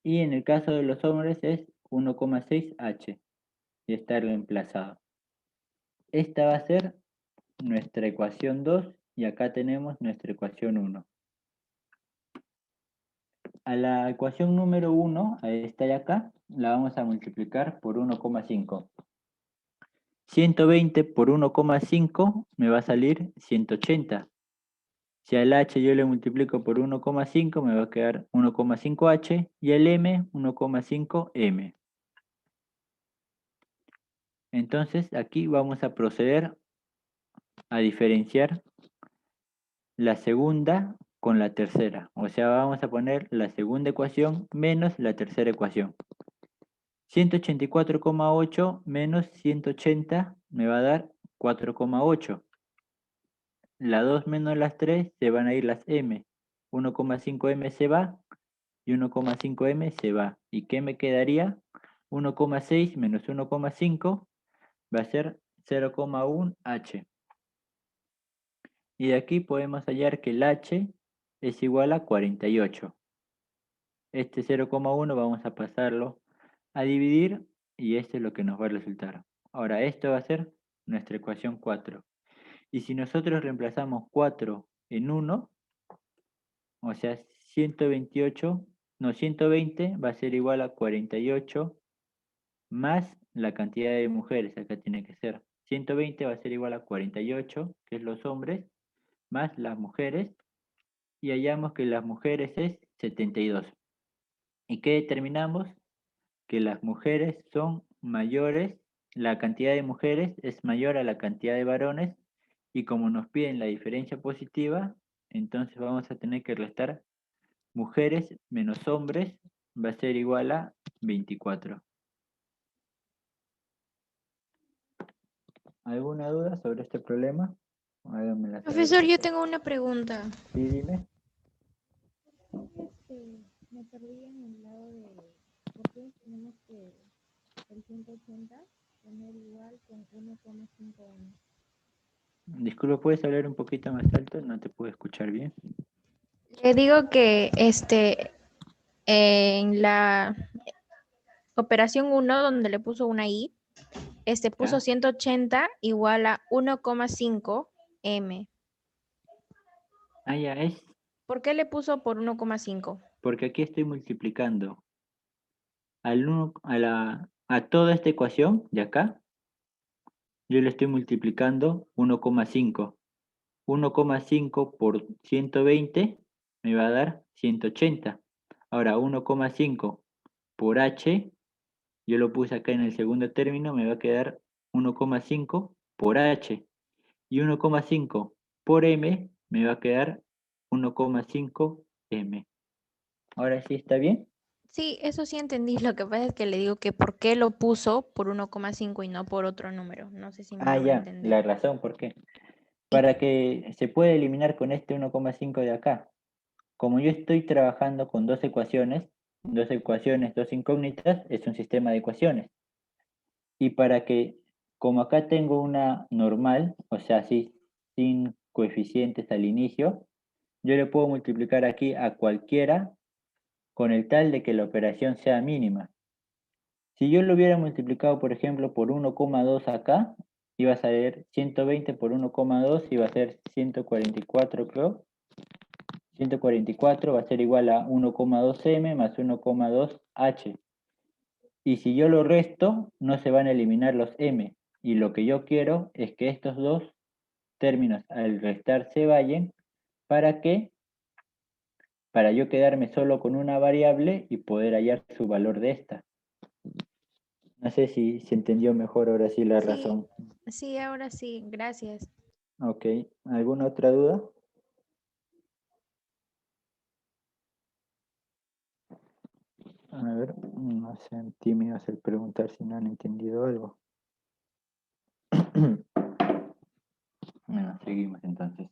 y en el caso de los hombres es 1,6 h, y está reemplazado. Esta va a ser nuestra ecuación 2, y acá tenemos nuestra ecuación 1. A la ecuación número 1, a esta de acá, la vamos a multiplicar por 1,5. 120 por 1,5 me va a salir 180. Si al h yo le multiplico por 1,5 me va a quedar 1,5h y el m 1,5 m. Entonces aquí vamos a proceder a diferenciar la segunda con la tercera. O sea, vamos a poner la segunda ecuación menos la tercera ecuación. 184,8 menos 180 me va a dar 4,8. La 2 menos las 3 se van a ir las m. 1,5m se va y 1,5m se va. ¿Y qué me quedaría? 1,6 menos 1,5 va a ser 0,1 h. Y de aquí podemos hallar que el h es igual a 48. Este 0,1 vamos a pasarlo a dividir y esto es lo que nos va a resultar. Ahora esto va a ser nuestra ecuación 4. Y si nosotros reemplazamos 4 en 1, o sea 120 va a ser igual a 48 más la cantidad de mujeres, acá tiene que ser. 120 va a ser igual a 48, que es los hombres, más las mujeres, y hallamos que las mujeres es 72. ¿Y qué determinamos? Que las mujeres son mayores, la cantidad de mujeres es mayor a la cantidad de varones, y como nos piden la diferencia positiva, entonces vamos a tener que restar mujeres menos hombres, va a ser igual a 24. ¿Alguna duda sobre este problema? Háganmela saber. Profesor, yo tengo una pregunta. Sí, dime. Me perdí en el lado de por qué tenemos que el 180 tener igual con 1,5 m. Disculpa, ¿puedes hablar un poquito más alto? No te puedo escuchar bien. Le digo que en la operación 1 donde le puso una i, puso Ya. 180 igual a 1,5 m. Ah, ya es, ¿Por qué le puso por 1,5? porque aquí estoy multiplicando a toda esta ecuación de acá, yo le estoy multiplicando 1,5. 1,5 por 120 me va a dar 180. Ahora 1,5 por h, yo lo puse acá en el segundo término, me va a quedar 1,5 por h. Y 1,5 por m me va a quedar 1,5 m. Ahora sí está bien. Sí, eso sí entendí. Lo que pasa es que le digo que por qué lo puso por 1,5 y no por otro número. No sé si me Ah, logro ya, entender. la razón por qué. Para que se pueda eliminar con este 1,5 de acá. Como yo estoy trabajando con dos ecuaciones, dos incógnitas, es un sistema de ecuaciones. Y para que, como acá tengo una normal, o sea, sin coeficientes al inicio, yo le puedo multiplicar aquí a cualquiera con el tal de que la operación sea mínima. Si yo lo hubiera multiplicado, por ejemplo, por 1,2 acá, iba a ser 120 por 1,2, iba a ser 144, creo. 144 va a ser igual a 1,2m más 1,2h. Y si yo lo resto, no se van a eliminar los m. Y lo que yo quiero es que estos dos términos al restar se vayan. ¿Para qué? Para yo quedarme solo con una variable y poder hallar su valor de esta. No sé si se entendió mejor ahora sí la razón. Sí, ahora sí, gracias. Ok, ¿alguna otra duda? A ver, no sean tímidos al preguntar si no han entendido algo. Bueno, seguimos entonces.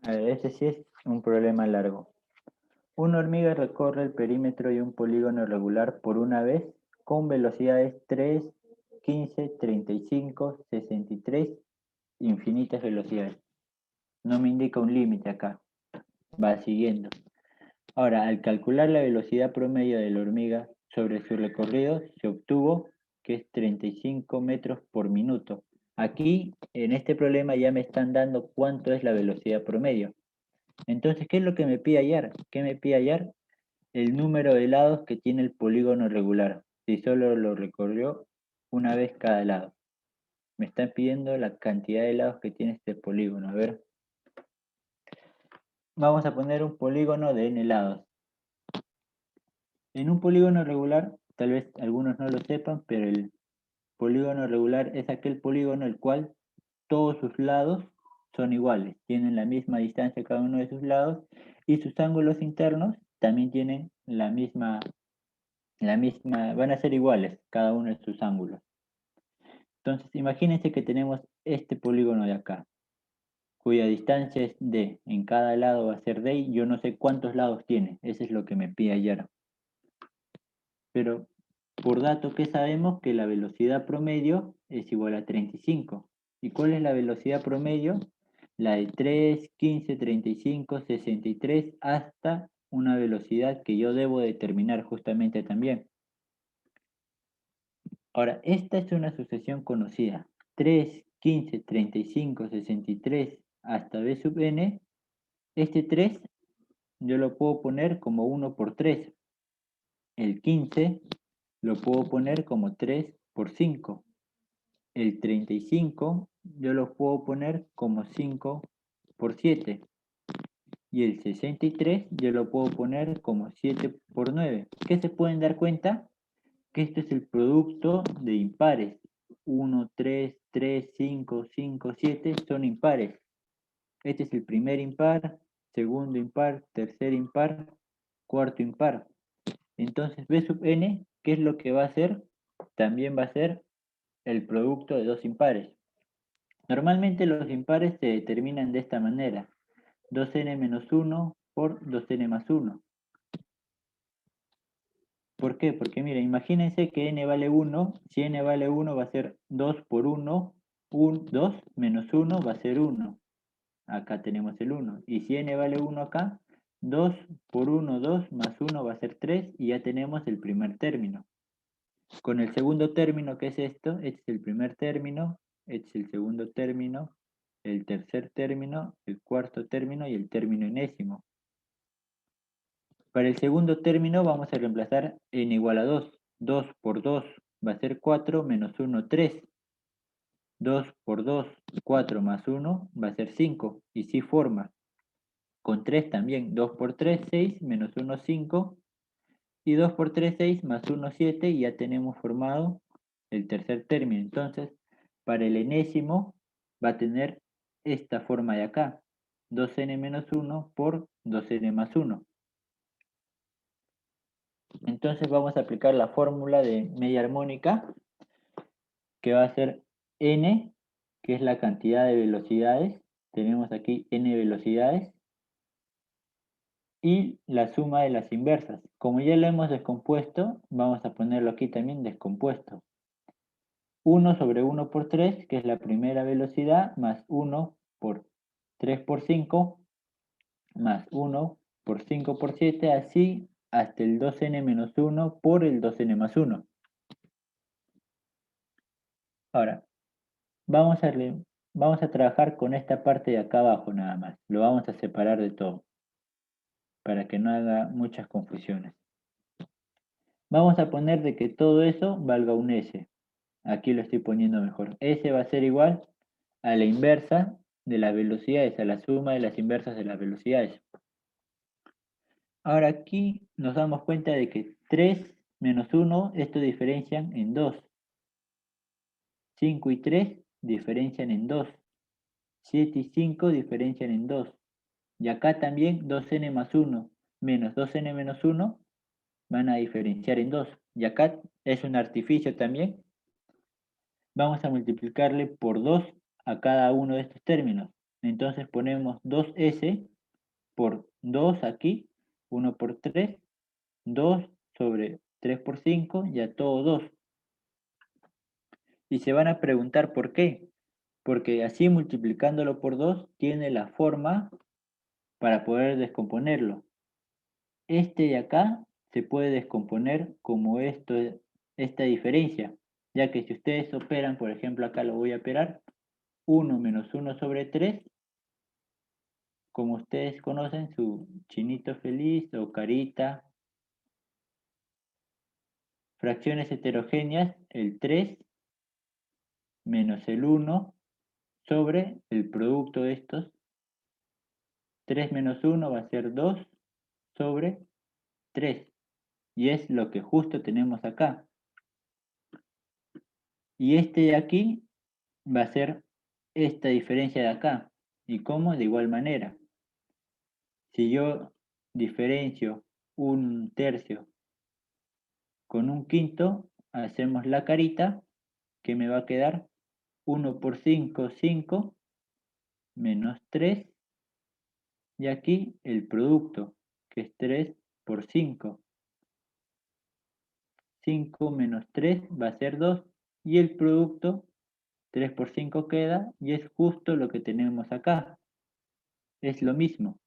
A ver, este sí es un problema largo. Una hormiga recorre el perímetro de un polígono regular por una vez con velocidades 3, 15, 35, 63, infinitas velocidades. No me indica un límite acá. Va siguiendo. Ahora, al calcular la velocidad promedio de la hormiga sobre su recorrido, se obtuvo que es 35 metros por minuto. Aquí, en este problema, ya me están dando cuánto es la velocidad promedio. Entonces, ¿qué es lo que me pide hallar? ¿Qué me pide hallar? El número de lados que tiene el polígono regular, si solo lo recorrió una vez cada lado. Me están pidiendo la cantidad de lados que tiene este polígono. A ver. Vamos a poner un polígono de n lados. En un polígono regular, tal vez algunos no lo sepan, pero el polígono regular es aquel polígono el cual todos sus lados son iguales, tienen la misma distancia cada uno de sus lados y sus ángulos internos también tienen la misma, van a ser iguales cada uno de sus ángulos. Entonces, imagínense que tenemos este polígono de acá, cuya distancia es d, en cada lado va a ser d y yo no sé cuántos lados tiene, eso es lo que me pide hallar. Pero por dato que sabemos que la velocidad promedio es igual a 35. ¿Y cuál es la velocidad promedio? La de 3, 15, 35, 63 hasta una velocidad que yo debo determinar justamente también. Ahora, esta es una sucesión conocida. 3, 15, 35, 63 hasta b sub n. Este 3 yo lo puedo poner como 1 por 3. El 15 lo puedo poner como 3 por 5. El 35 yo lo puedo poner como 5 por 7. Y el 63 yo lo puedo poner como 7 por 9. ¿Qué se pueden dar cuenta? Que este es el producto de impares. 1, 3, 3, 5, 5, 7 son impares. Este es el primer impar, segundo impar, tercer impar, cuarto impar. Entonces b sub n, ¿qué es lo que va a hacer? También va a ser el producto de dos impares. Normalmente los impares se determinan de esta manera. 2n menos 1 por 2n más 1. ¿Por qué? Porque mira, imagínense que n vale 1. Si n vale 1 va a ser 2 por 1, 2 menos 1 va a ser 1. Acá tenemos el 1. Y si n vale 1 acá, 2 por 1, 2 más 1 va a ser 3 y ya tenemos el primer término. Con el segundo término, ¿qué es esto? Este es el primer término, este es el segundo término, el tercer término, el cuarto término y el término enésimo. Para el segundo término vamos a reemplazar n igual a 2. 2 por 2 va a ser 4 menos 1, 3. 2 por 2, 4 más 1 va a ser 5. Y sí forma. Con 3 también. 2 por 3, 6, menos 1, 5. Y 2 por 3, 6, más 1, 7. Y ya tenemos formado el tercer término. Entonces, para el enésimo va a tener esta forma de acá. 2n menos 1 por 2n más 1. Entonces vamos a aplicar la fórmula de media armónica, que va a ser n, que es la cantidad de velocidades. Tenemos aquí n velocidades. Y la suma de las inversas. Como ya lo hemos descompuesto, vamos a ponerlo aquí también descompuesto. 1 sobre 1 por 3, que es la primera velocidad, más 1 por 3 por 5, más 1 por 5 por 7, así hasta el 2n menos 1 por el 2n más 1. Ahora, vamos a trabajar con esta parte de acá abajo nada más. Lo vamos a separar de todo, para que no haga muchas confusiones. Vamos a poner de que todo eso valga un S. Aquí lo estoy poniendo mejor. S va a ser igual a la inversa de las velocidades, a la suma de las inversas de las velocidades. Ahora aquí nos damos cuenta de que 3 menos 1, esto diferencian en 2. 5 y 3 diferencian en 2. 7 y 5 diferencian en 2. Y acá también 2n más 1 menos 2n menos 1 van a diferenciar en 2. Y acá es un artificio también. Vamos a multiplicarle por 2 a cada uno de estos términos. Entonces ponemos 2s por 2 aquí, 1 por 3, 2 sobre 3 por 5, ya todo 2. Y se van a preguntar por qué. Porque así multiplicándolo por 2 tiene la forma para poder descomponerlo. Este de acá se puede descomponer como esta diferencia, ya que si ustedes operan, por ejemplo acá lo voy a operar, 1 menos 1 sobre 3, como ustedes conocen su chinito feliz o carita, fracciones heterogéneas, el 3 menos el 1 sobre el producto de estos, 3 menos 1 va a ser 2 sobre 3, y es lo que justo tenemos acá. Y este de aquí va a ser esta diferencia de acá. ¿Y cómo? De igual manera. Si yo diferencio un tercio con un quinto, hacemos la carita, que me va a quedar 1 por 5, 5, menos 3, y aquí el producto, que es 3 por 5. 5 menos 3 va a ser 2, y el producto 3 por 5 queda, y es justo lo que tenemos acá. Es lo mismo.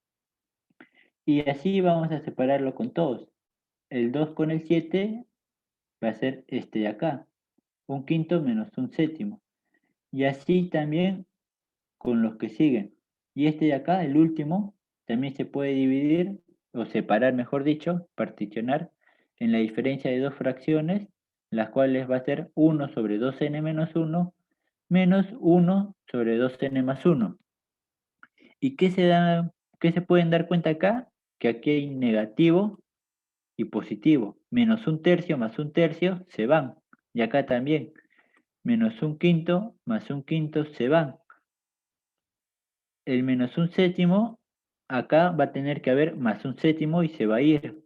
Y así vamos a separarlo con todos. El 2 con el 7 va a ser este de acá. Un quinto menos un séptimo. Y así también con los que siguen. Y este de acá, el último, también se puede dividir, o separar, mejor dicho, particionar en la diferencia de dos fracciones, las cuales va a ser 1 sobre 2n menos 1 menos 1 sobre 2n más 1. ¿Y qué se pueden dar cuenta acá? Que aquí hay negativo y positivo. Menos un tercio más un tercio se van. Y acá también. Menos un quinto más un quinto se van. El menos un séptimo, acá va a tener que haber más un séptimo y se va a ir.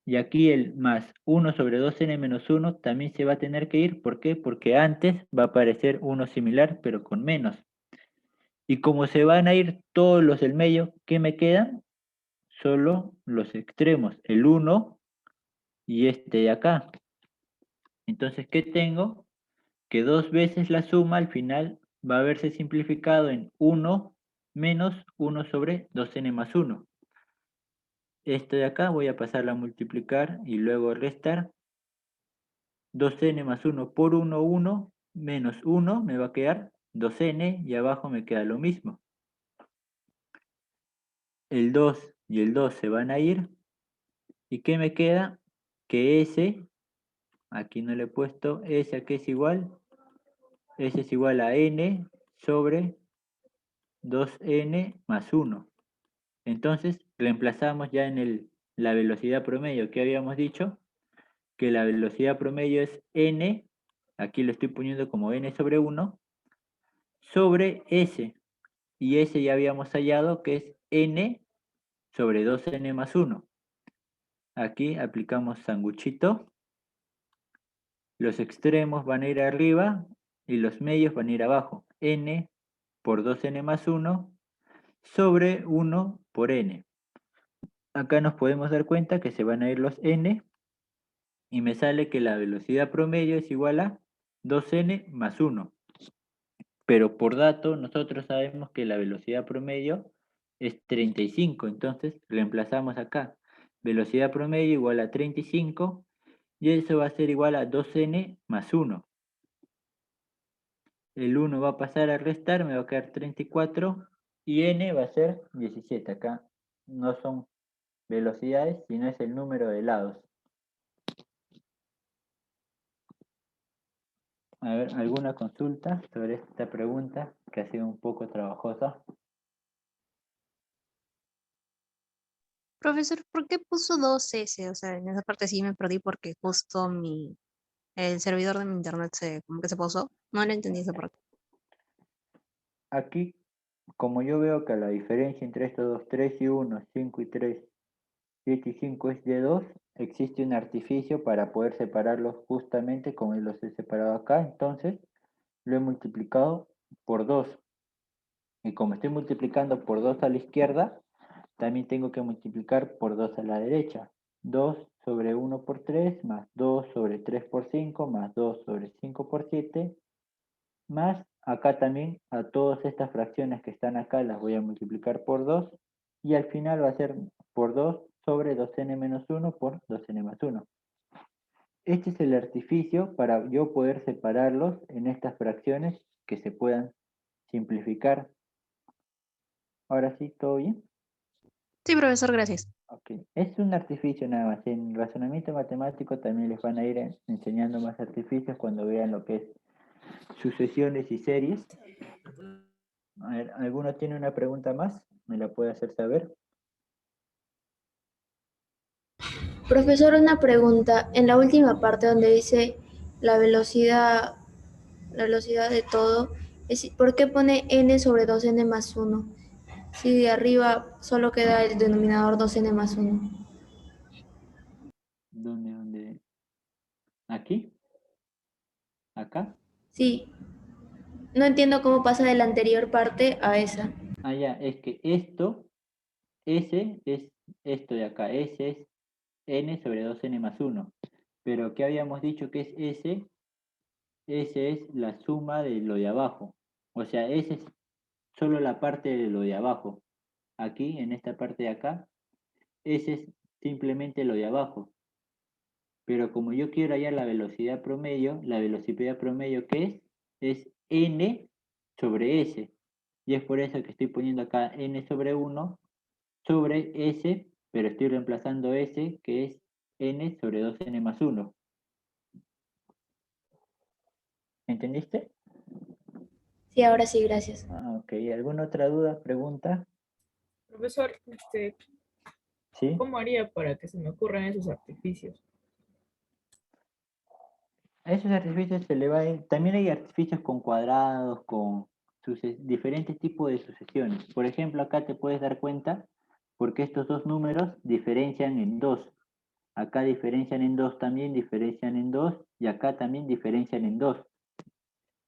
Y aquí el más 1 sobre 2n menos 1 también se va a tener que ir. ¿Por qué? Porque antes va a aparecer uno similar, pero con menos. Y como se van a ir todos los del medio, ¿qué me quedan? Solo los extremos, el 1 y este de acá. Entonces, ¿qué tengo? Que dos veces la suma al final va a verse simplificado en 1 menos 1 sobre 2n más 1. Esto de acá voy a pasarla a multiplicar y luego restar. 2n más 1 por 1, 1, menos 1 me va a quedar 2n y abajo me queda lo mismo. El 2 y el 2 se van a ir. ¿Y qué me queda? Que S, aquí no le he puesto, S aquí es igual. S es igual a n sobre 2n más 1. Entonces, reemplazamos ya en la velocidad promedio que habíamos dicho, que la velocidad promedio es n, aquí lo estoy poniendo como n sobre 1, sobre s. Y s ya habíamos hallado que es n sobre 2n más 1. Aquí aplicamos sanguchito. Los extremos van a ir arriba y los medios van a ir abajo. N por 2n más 1 sobre 1 por n. Acá nos podemos dar cuenta que se van a ir los n y me sale que la velocidad promedio es igual a 2n más 1. Pero por dato nosotros sabemos que la velocidad promedio es 35, entonces reemplazamos acá. velocidad promedio igual a 35, y eso va a ser igual a 2n más 1. El 1 va a pasar a restar, me va a quedar 34, y n va a ser 17. Acá no son velocidades, sino es el número de lados. A ver, ¿alguna consulta sobre esta pregunta que ha sido un poco trabajosa? Profesor, ¿por qué puso 2S? O sea, en esa parte sí me perdí porque justo el servidor de mi internet como que se pausó. No lo entendí esa parte. Aquí, como yo veo que la diferencia entre estos dos, 3 y 1, 5 y 3, 7 y 5 es de 2, existe un artificio para poder separarlos justamente como los he separado acá, entonces lo he multiplicado por 2. Y como estoy multiplicando por 2 a la izquierda, también tengo que multiplicar por 2 a la derecha. 2 sobre 1 por 3, más 2 sobre 3 por 5, más 2 sobre 5 por 7, más acá también a todas estas fracciones que están acá las voy a multiplicar por 2, y al final va a ser por 2 sobre 2n menos 1 por 2n más 1. Este es el artificio para yo poder separarlos en estas fracciones que se puedan simplificar. Ahora sí, ¿todo bien? Sí, profesor, gracias. Ok, es un artificio nada más. En razonamiento matemático también les van a ir enseñando más artificios cuando vean lo que es sucesiones y series. A ver, ¿alguno tiene una pregunta más? ¿Me la puede hacer saber? Profesor, una pregunta. En la última parte donde dice la velocidad de todo, ¿por qué pone n sobre 2n más 1? Si de arriba solo queda el denominador 2n más 1. ¿Dónde? ¿Aquí? ¿Acá? Sí, no entiendo cómo pasa de la anterior parte a esa. Ah, ya, es que esto, S es esto de acá, S es n sobre 2n más 1. Pero ¿qué habíamos dicho que es S? S es la suma de lo de abajo. O sea, S es solo la parte de lo de abajo. Aquí, en esta parte de acá, S es simplemente lo de abajo. Pero como yo quiero hallar la velocidad promedio ¿qué es? Es n sobre s. Y es por eso que estoy poniendo acá n sobre 1 sobre s, pero estoy reemplazando s, que es n sobre 2n más 1. ¿Entendiste? Sí, ahora sí, gracias. Ok, ¿alguna otra duda, pregunta? Profesor, ¿Sí? ¿cómo haría para que se me ocurran esos artificios? A esos artificios se le va a ir. También hay artificios con cuadrados, con diferentes tipos de sucesiones. Por ejemplo, acá te puedes dar cuenta porque estos dos números diferencian en 2. Acá diferencian en 2 también, diferencian en 2, y acá también diferencian en 2.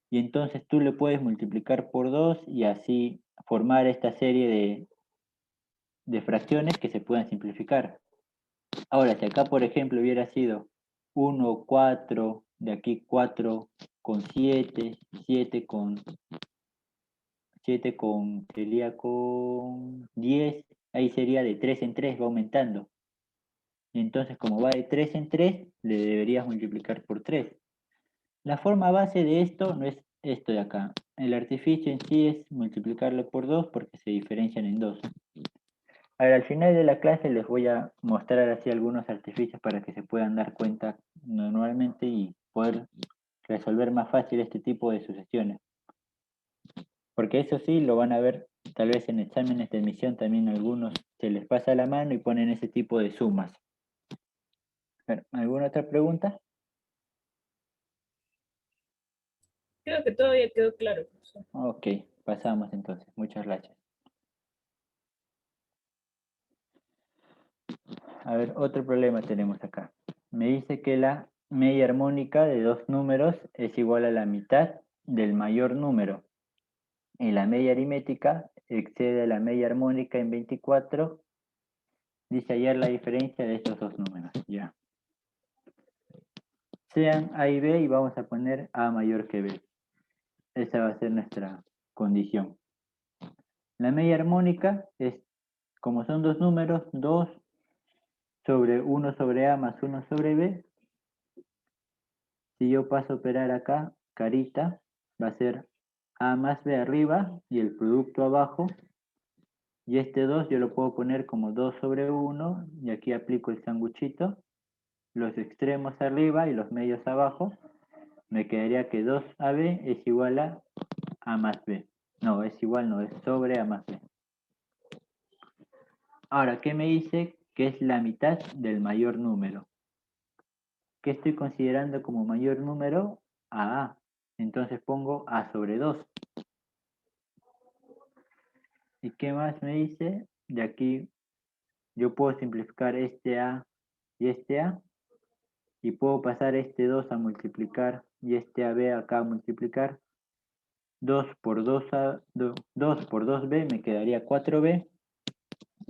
Y entonces tú le puedes multiplicar por 2 y así formar esta serie de fracciones que se puedan simplificar. Ahora, si acá, por ejemplo, hubiera sido 1, 4, de aquí 4 con 7, 7 sería con 10, ahí sería de 3 en 3, va aumentando. Y entonces, como va de 3 en 3, le deberías multiplicar por 3. La forma base de esto no es esto de acá. El artificio en sí es multiplicarlo por 2 porque se diferencian en 2. A ver, al final de la clase les voy a mostrar así algunos artificios para que se puedan dar cuenta manualmente y poder resolver más fácil este tipo de sucesiones. Porque eso sí, lo van a ver tal vez en exámenes de admisión también algunos se les pasa la mano y ponen ese tipo de sumas. ¿Alguna otra pregunta? Creo que todo ya quedó claro, profesor. Ok, pasamos entonces. Muchas gracias. A ver, otro problema tenemos acá. Me dice que la media armónica de dos números es igual a la mitad del mayor número. Y la media aritmética excede a la media armónica en 24. Dice hallar la diferencia de estos dos números. Ya. Sean A y B y vamos a poner A mayor que B. Esa va a ser nuestra condición. La media armónica es, como son dos números, 2 sobre 1 sobre A más 1 sobre B. Si yo paso a operar acá, carita, va a ser A más B arriba y el producto abajo. Y este 2 yo lo puedo poner como 2 sobre 1 y aquí aplico el sanguchito. Los extremos arriba y los medios abajo. Me quedaría que 2AB es igual a A más B. No, es igual, no, es sobre A más B. Ahora, ¿qué me dice? Que es la mitad del mayor número. ¿Qué estoy considerando como mayor número? A. Entonces pongo A sobre 2. ¿Y qué más me dice? De aquí yo puedo simplificar este A y este A. Y puedo pasar este 2 a multiplicar y este AB acá a multiplicar. 2 por 2B me quedaría 4B.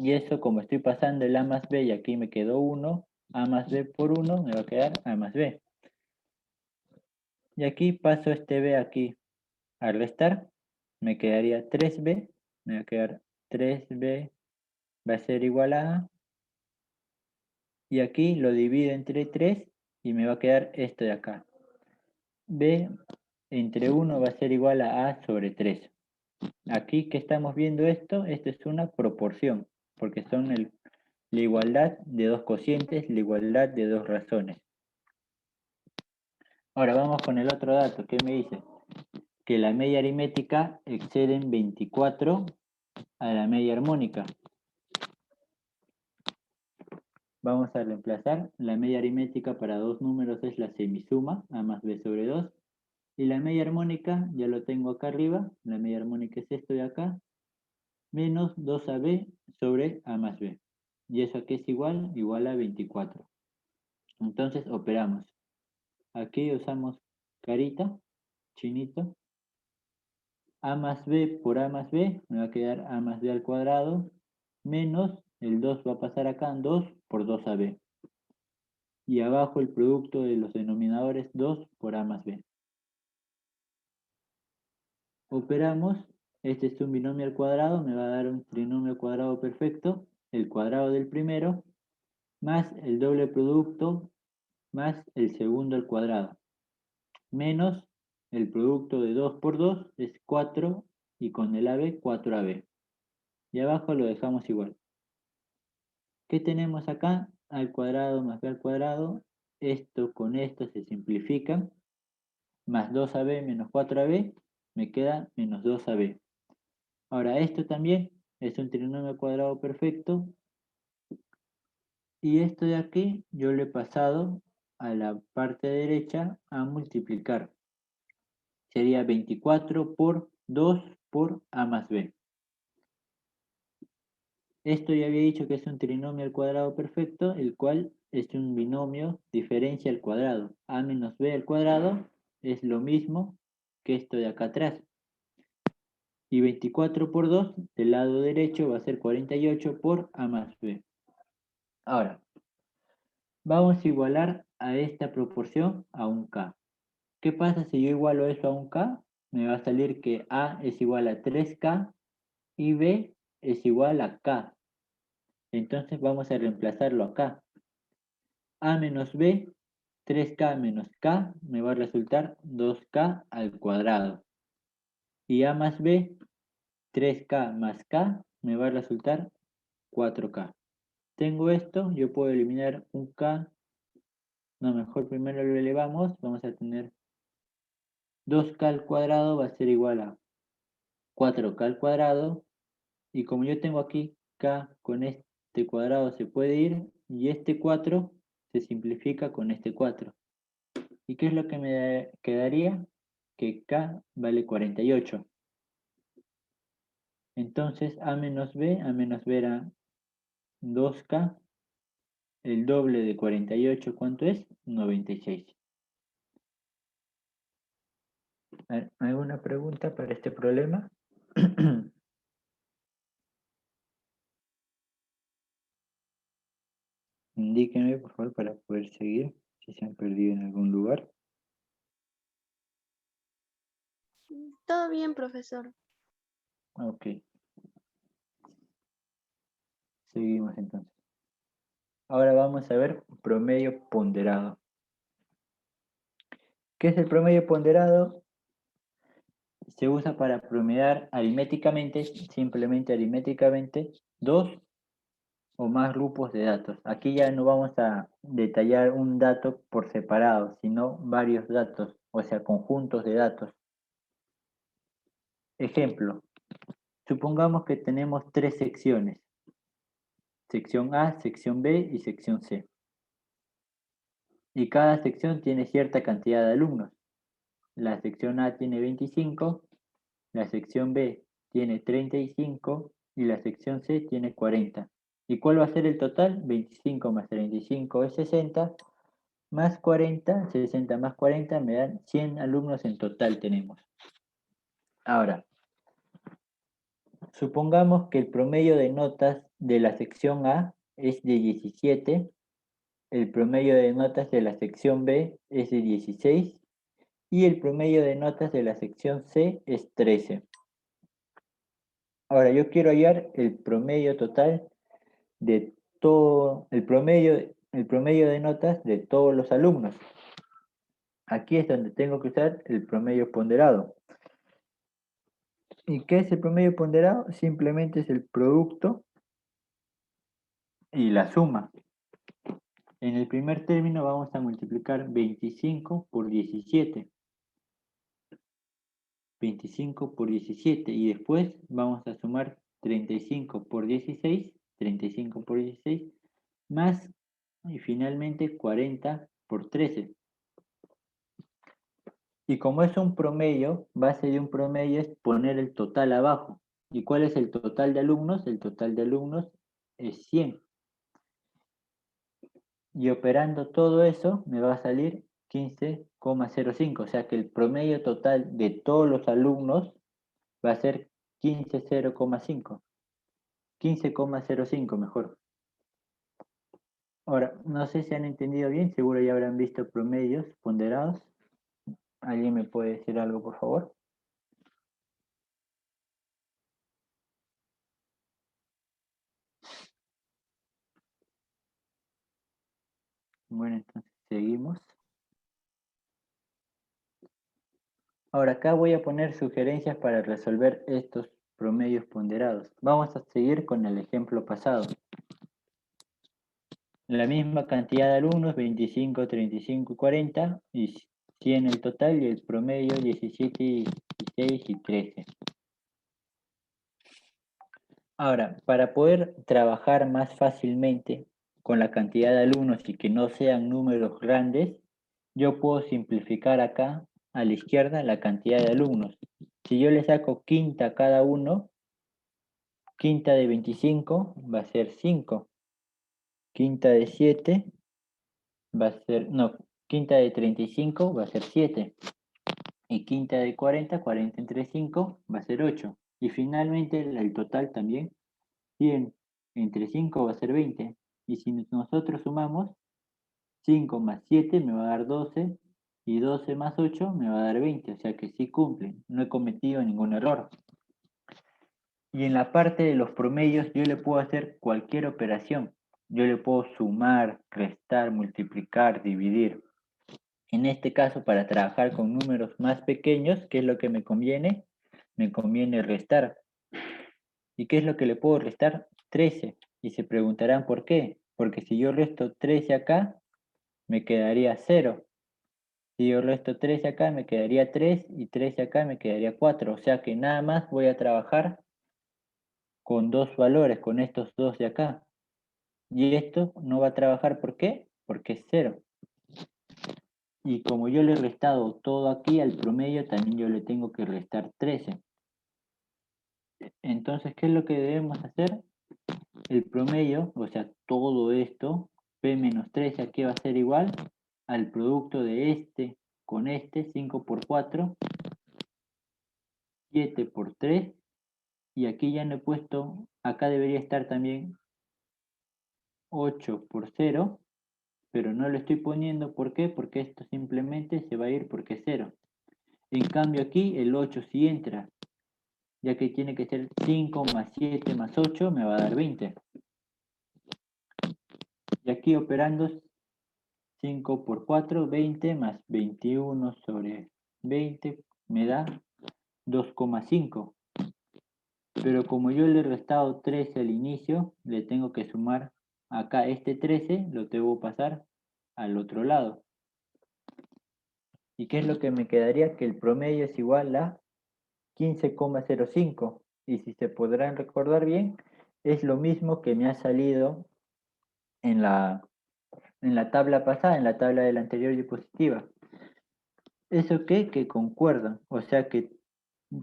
Y eso, como estoy pasando el A más B y aquí me quedó 1, A más B por 1 me va a quedar A más B. Y aquí paso este B aquí a restar, me quedaría 3B, me va a quedar 3B, va a ser igual a A. Y aquí lo divido entre 3 y me va a quedar esto de acá. B entre 1 va a ser igual a A sobre 3. Aquí que estamos viendo esto es una proporción, porque son la igualdad de dos cocientes, la igualdad de dos razones. Ahora vamos con el otro dato. ¿Qué me dice? Que la media aritmética excede en 24 a la media armónica. Vamos a reemplazar. La media aritmética para dos números es la semisuma, A más B sobre 2. Y la media armónica, ya lo tengo acá arriba, la media armónica es esto de acá, menos 2AB sobre A más B. Y eso aquí es igual a 24. Entonces operamos. Aquí usamos carita, chinito. A más B por A más B, me va a quedar A más B al cuadrado, menos el 2 va a pasar acá, 2 por 2AB. Y abajo el producto de los denominadores 2 por A más B. Operamos, este es un binomio al cuadrado, me va a dar un trinomio al cuadrado perfecto, el cuadrado del primero, más el doble producto, más el segundo al cuadrado, menos el producto de 2 por 2 es 4, y con el AB, 4AB. Y abajo lo dejamos igual. ¿Qué tenemos acá? Al cuadrado más b al cuadrado, esto con esto se simplifica, más 2AB menos 4AB, me queda menos 2AB. Ahora, esto también es un trinomio cuadrado perfecto. Y esto de aquí yo le he pasado a la parte derecha a multiplicar. Sería 24 por 2 por A más B. Esto ya había dicho que es un trinomio al cuadrado perfecto, el cual es un binomio diferencia al cuadrado. A menos B al cuadrado es lo mismo que esto de acá atrás. Y 24 por 2 del lado derecho va a ser 48 por A más B. Ahora, vamos a igualar a esta proporción a un K. ¿Qué pasa si yo igualo eso a un K? Me va a salir que A es igual a 3K y B es igual a K. Entonces vamos a reemplazarlo acá. A menos B, 3K menos K, me va a resultar 2K al cuadrado. Y A más B, 3K más K, me va a resultar 4K. Tengo esto, yo puedo eliminar un K. No, mejor primero lo elevamos. Vamos a tener 2K al cuadrado va a ser igual a 4K al cuadrado. Y como yo tengo aquí K con este cuadrado se puede ir. Y este 4 se simplifica con este 4. ¿Y qué es lo que me quedaría? Que K vale 48. Entonces A menos B era 2K. El doble de 48, ¿cuánto es? 96. ¿Alguna pregunta para este problema? Indíquenme, por favor, para poder seguir, si se han perdido en algún lugar. Todo bien, profesor. Ok. Seguimos entonces. Ahora vamos a ver promedio ponderado. ¿Qué es el promedio ponderado? Se usa para promediar aritméticamente, simplemente aritméticamente, dos o más grupos de datos. Aquí ya no vamos a detallar un dato por separado, sino varios datos, o sea, conjuntos de datos. Ejemplo, supongamos que tenemos tres secciones. Sección A, sección B y sección C. Y cada sección tiene cierta cantidad de alumnos. La sección A tiene 25, la sección B tiene 35 y la sección C tiene 40. ¿Y cuál va a ser el total? 25 más 35 es 60, más 40, 60 más 40 me dan 100 alumnos en total tenemos. Ahora, supongamos que el promedio de notas de la sección A es de 17, el promedio de notas de la sección B es de 16 y el promedio de notas de la sección C es 13. Ahora yo quiero hallar el promedio total de todo, el promedio de notas de todos los alumnos. Aquí es donde tengo que usar el promedio ponderado. ¿Y qué es el promedio ponderado? Simplemente es el producto y la suma. En el primer término vamos a multiplicar 25 por 17. 25 por 17 y después vamos a sumar 35 por 16, 35 por 16, más y finalmente 40 por 13. Y como es un promedio, base de un promedio es poner el total abajo. ¿Y cuál es el total de alumnos? El total de alumnos es 100. Y operando todo eso me va a salir 15,05. O sea que el promedio total de todos los alumnos va a ser 15,05. 15,05 mejor. Ahora, no sé si han entendido bien, seguro ya habrán visto promedios ponderados. ¿Alguien me puede decir algo, por favor? Bueno, entonces seguimos. Ahora acá voy a poner sugerencias para resolver estos promedios ponderados. Vamos a seguir con el ejemplo pasado. La misma cantidad de alumnos, 25, 35 y 40, y 100 el total y el promedio 17, 16 y 13. Ahora, para poder trabajar más fácilmente con la cantidad de alumnos y que no sean números grandes, yo puedo simplificar acá a la izquierda la cantidad de alumnos. Si yo le saco quinta a cada uno, quinta de 25 va a ser 5. Quinta de 7 va a ser, no, quinta de 35 va a ser 7. Y quinta de 40, 40 entre 5 va a ser 8. Y finalmente el total también, 100 entre 5 va a ser 20. Y si nosotros sumamos, 5 más 7 me va a dar 12 y 12 más 8 me va a dar 20. O sea que sí cumplen, no he cometido ningún error. Y en la parte de los promedios yo le puedo hacer cualquier operación. Yo le puedo sumar, restar, multiplicar, dividir. En este caso, para trabajar con números más pequeños, ¿qué es lo que me conviene? Me conviene restar. ¿Y qué es lo que le puedo restar? 13. Y se preguntarán por qué. Porque si yo resto 13 acá, me quedaría 0. Si yo resto 13 acá, me quedaría 3 y 13 acá me quedaría 4. O sea que nada más voy a trabajar con dos valores, con estos dos de acá. Y esto no va a trabajar, ¿por qué? Porque es 0. Y como yo le he restado todo aquí al promedio, también yo le tengo que restar 13. Entonces, ¿qué es lo que debemos hacer? El promedio, o sea, todo esto, P menos 13 aquí va a ser igual al producto de este con este, 5 por 4, 7 por 3, y aquí ya no he puesto, acá debería estar también 8 por 0, pero no lo estoy poniendo, ¿por qué? Porque esto simplemente se va a ir porque es 0. En cambio aquí el 8 sí entra, ya que tiene que ser 5 más 7 más 8 me va a dar 20. Y aquí operando 5 por 4, 20 más 21 sobre 20 me da 2,5. Pero como yo le he restado 13 al inicio, le tengo que sumar acá este 13, lo debo pasar al otro lado. ¿Y qué es lo que me quedaría? Que el promedio es igual a 15,05. Y si se podrán recordar bien, es lo mismo que me ha salido en la tabla pasada, en la tabla de la anterior diapositiva. ¿Eso qué? Que concuerdan. O sea que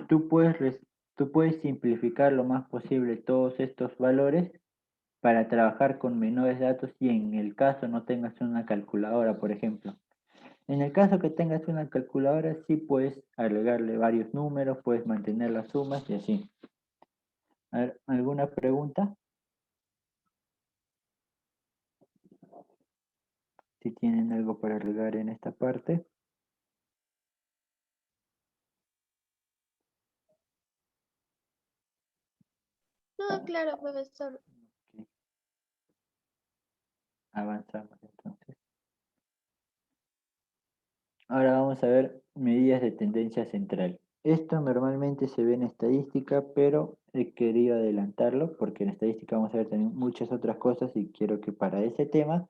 tú puedes simplificar lo más posible todos estos valores para trabajar con menores datos y en el caso no tengas una calculadora, por ejemplo. En el caso que tengas una calculadora, sí puedes agregarle varios números, puedes mantener las sumas y así. A ver, ¿alguna pregunta? Si tienen algo para agregar en esta parte. Todo claro, profesor. Ok. Avanzamos entonces. Ahora vamos a ver medidas de tendencia central. Esto normalmente se ve en estadística, pero he querido adelantarlo porque en estadística vamos a ver también muchas otras cosas y quiero que para ese tema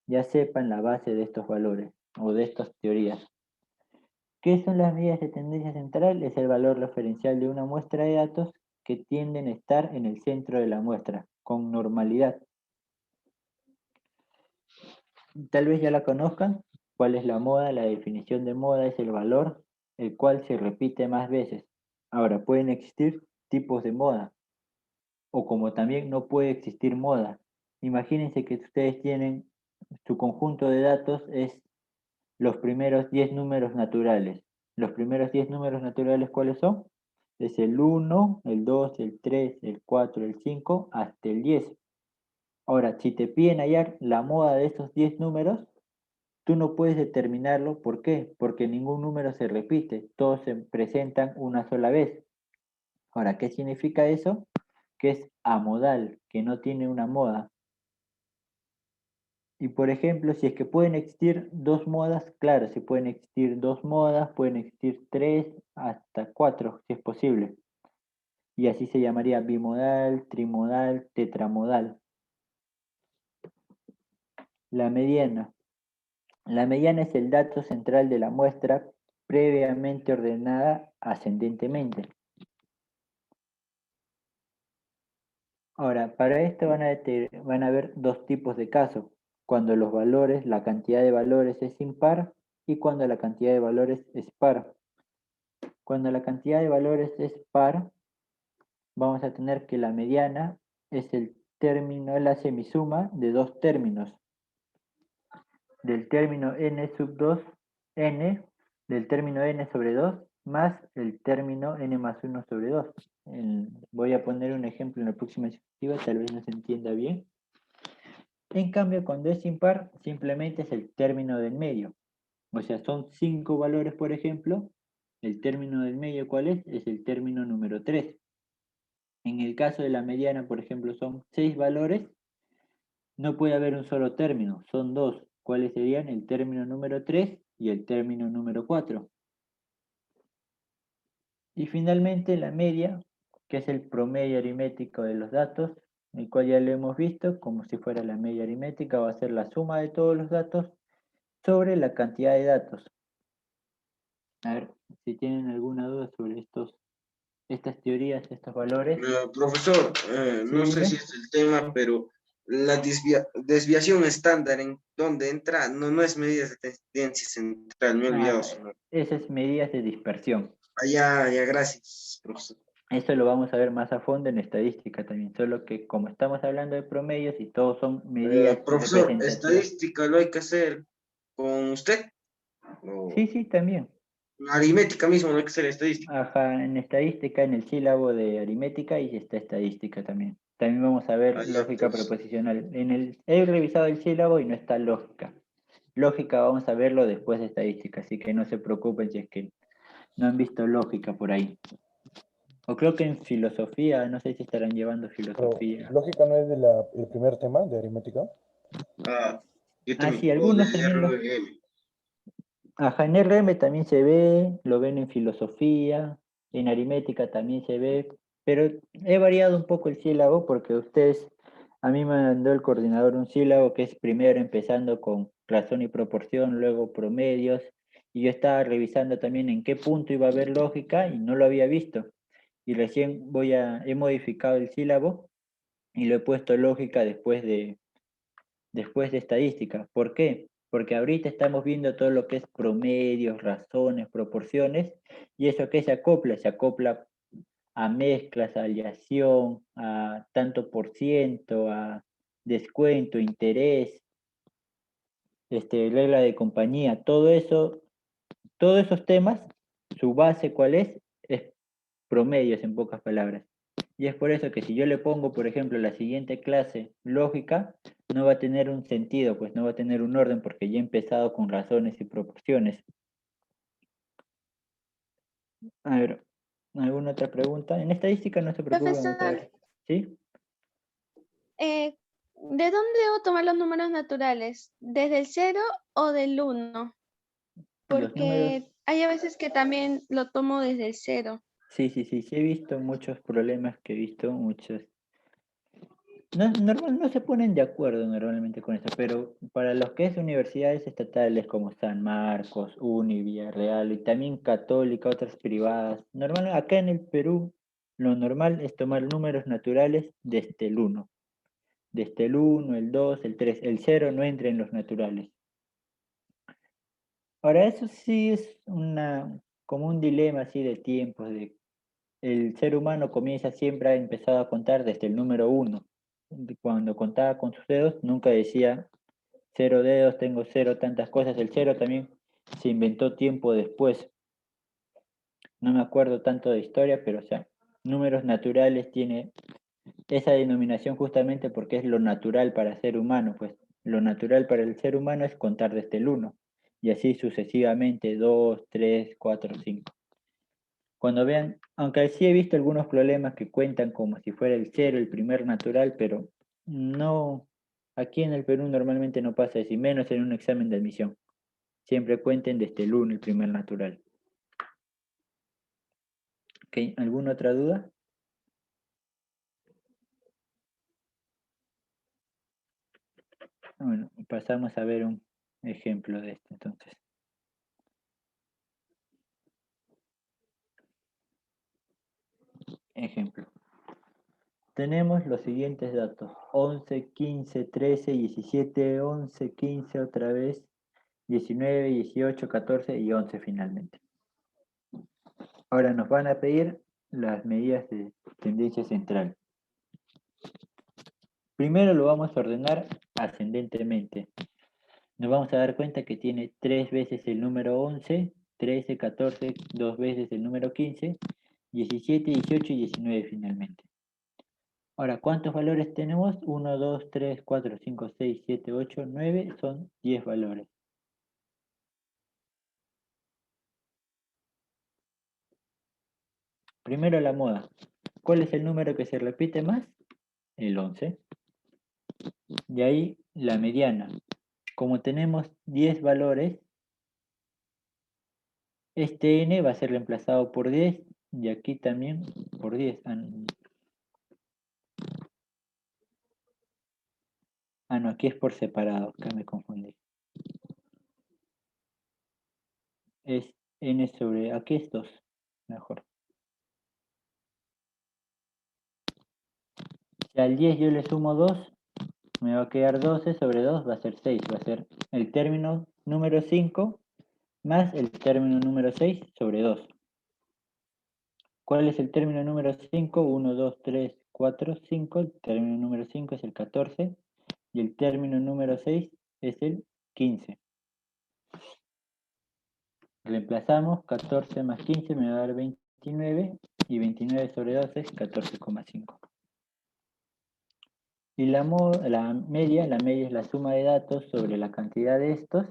ya sepan la base de estos valores o de estas teorías. ¿Qué son las medidas de tendencia central? Es el valor referencial de una muestra de datos que tienden a estar en el centro de la muestra, con normalidad. Tal vez ya la conozcan. ¿Cuál es la moda? La definición de moda es el valor el cual se repite más veces. Ahora, pueden existir tipos de moda, o como también no puede existir moda. Imagínense que ustedes tienen, su conjunto de datos es los primeros 10 números naturales. Los primeros 10 números naturales, ¿cuáles son? Es el 1, el 2, el 3, el 4, el 5, hasta el 10. Ahora, si te piden hallar la moda de esos 10 números, tú no puedes determinarlo. ¿Por qué? Porque ningún número se repite, todos se presentan una sola vez. Ahora, ¿qué significa eso? Que es amodal, que no tiene una moda. Y por ejemplo, si es que pueden existir dos modas, claro, si pueden existir dos modas, pueden existir 3 hasta 4, si es posible. Y así se llamaría bimodal, trimodal, tetramodal. La mediana. La mediana es el dato central de la muestra previamente ordenada ascendentemente. Ahora, para esto van a haber dos tipos de casos. Cuando los valores, la cantidad de valores es impar y cuando la cantidad de valores es par. Cuando la cantidad de valores es par, vamos a tener que la mediana es el término, es la semisuma de dos términos. Del término n sub 2, n, del término n sobre 2, más el término n más 1 sobre 2. Voy a poner un ejemplo en la próxima diapositiva, tal vez no se entienda bien. En cambio, cuando es impar, simplemente es el término del medio. O sea, son 5 valores, por ejemplo. El término del medio, ¿cuál es? Es el término número 3. En el caso de la mediana, por ejemplo, son 6 valores. No puede haber un solo término, son dos. ¿Cuáles serían? El término número 3 y el término número 4. Y finalmente la media, que es el promedio aritmético de los datos, el cual ya lo hemos visto, como si fuera la media aritmética, va a ser la suma de todos los datos sobre la cantidad de datos. A ver, si tienen alguna duda sobre estas teorías, estos valores. Profesor, no sé si es el tema, pero la desviación estándar en donde entra no es medidas de tendencia central, me he olvidado. Esas medidas de dispersión. Ya, gracias, profesor. Eso lo vamos a ver más a fondo en estadística también, solo que como estamos hablando de promedios y todos son medidas profesor, representativas. ¿estadística lo hay que hacer con usted? Sí, también. Aritmética mismo, no hay que hacer estadística. Ajá, en estadística, en el sílabo de aritmética y está estadística también. También vamos a ver lógica proposicional. He revisado el sílabo y no está lógica. Lógica vamos a verlo después de estadística, así que no se preocupen si es que no han visto lógica por ahí. O creo que en filosofía, no sé si estarán llevando filosofía. Pero, ¿lógica no es del primer tema de aritmética? Yo Ah, también sí, puedo algunos leer también lo... RM. Ajá, en RM también se ve, lo ven en filosofía, en aritmética también se ve, pero he variado un poco el sílabo porque a mí me mandó el coordinador un sílabo que es primero empezando con razón y proporción, luego promedios, y yo estaba revisando también en qué punto iba a haber lógica y no lo había visto. Y recién he modificado el sílabo y lo he puesto lógica después de estadística. ¿Por qué? Porque ahorita estamos viendo todo lo que es promedios, razones, proporciones, y eso que se acopla a mezclas, a aleación, a tanto por ciento, a descuento, interés, regla de compañía, todo eso, todos esos temas, su base, ¿cuál es? Es promedios, en pocas palabras. Y es por eso que si yo le pongo, por ejemplo, la siguiente clase lógica, no va a tener un sentido, pues no va a tener un orden porque ya he empezado con razones y proporciones. A ver, ¿alguna otra pregunta? En estadística no se preocupen. Profesor, ¿Sí? ¿de dónde debo tomar los números naturales? ¿Desde el 0 o del 1? Los números, Porque hay a veces que también lo tomo desde el 0. sí, he visto muchos problemas que he visto, muchos. No se ponen de acuerdo normalmente con eso, pero para los que es universidades estatales como San Marcos, Uni, Villarreal y también Católica, otras privadas, normal, acá en el Perú lo normal es tomar números naturales desde el 1. Desde el 1, el 2, el 3, el 0 no entra en los naturales. Ahora, eso sí es como un dilema así de tiempos, el ser humano siempre ha empezado a contar desde el número 1. Cuando contaba con sus dedos, nunca decía 0 dedos, tengo 0 tantas cosas. El 0 también se inventó tiempo después. No me acuerdo tanto de historia, pero o sea, números naturales tiene esa denominación justamente porque es lo natural para el ser humano, pues lo natural para el ser humano es contar desde el 1 y así sucesivamente 2, 3, 4, 5. Cuando vean, aunque sí he visto algunos problemas que cuentan como si fuera el 0, el primer natural, pero no, aquí en el Perú normalmente no pasa eso, y menos en un examen de admisión. Siempre cuenten desde el 1, el primer natural. ¿Ok? ¿Alguna otra duda? Bueno, pasamos a ver un ejemplo de esto entonces. Ejemplo. Tenemos los siguientes datos: 11, 15, 13, 17, 11, 15 otra vez, 19, 18, 14 y 11 finalmente. Ahora nos van a pedir las medidas de tendencia central. Primero lo vamos a ordenar ascendentemente. Nos vamos a dar cuenta que tiene 3 veces el número 11, 13, 14, 2 veces el número 15, 17, 18 y 19 finalmente. Ahora, ¿cuántos valores tenemos? 1, 2, 3, 4, 5, 6, 7, 8, 9, son 10 valores. Primero la moda. ¿Cuál es el número que se repite más? El 11. De ahí la mediana. Como tenemos 10 valores, este n va a ser reemplazado por 10 y aquí también por 10. No, aquí es por separado, acá me confundí. Es n sobre, aquí es 2, mejor. Si al 10 yo le sumo 2, me va a quedar 12 sobre 2, va a ser 6, va a ser el término número 5 más el término número 6 sobre 2. ¿Cuál es el término número 5? 1, 2, 3, 4, 5. El término número 5 es el 14 y el término número 6 es el 15. Reemplazamos 14 más 15 me va a dar 29 y 29 sobre 2 es 14,5. Y la media es la suma de datos sobre la cantidad de estos.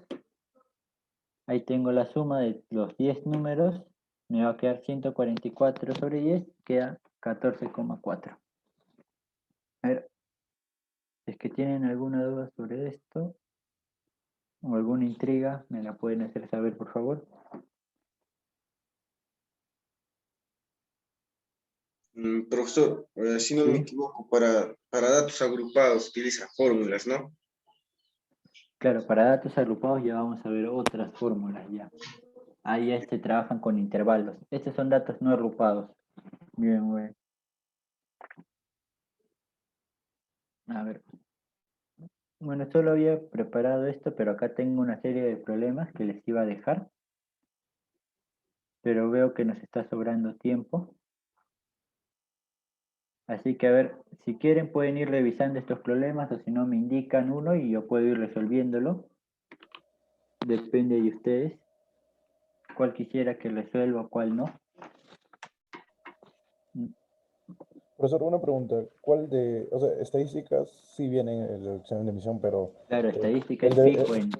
Ahí tengo la suma de los 10 números, me va a quedar 144 sobre 10, queda 14,4. A ver, es que tienen alguna duda sobre esto o alguna intriga, me la pueden hacer saber, por favor. Profesor, si no me Sí. equivoco, para datos agrupados utiliza fórmulas, ¿no? Claro, para datos agrupados ya vamos a ver otras fórmulas ya. Ahí ya se trabajan con intervalos. Estos son datos no agrupados. Bien, güey. A ver. Bueno, solo había preparado esto, pero acá tengo una serie de problemas que les iba a dejar. Pero veo que nos está sobrando tiempo. Así que a ver, si quieren pueden ir revisando estos problemas o si no me indican uno y yo puedo ir resolviéndolo. Depende de ustedes. Cuál quisiera que resuelva, cuál no. Profesor, una pregunta. ¿Cuál de, o sea, estadísticas sí viene en el examen de admisión, pero Claro, estadística el es de, fijo en...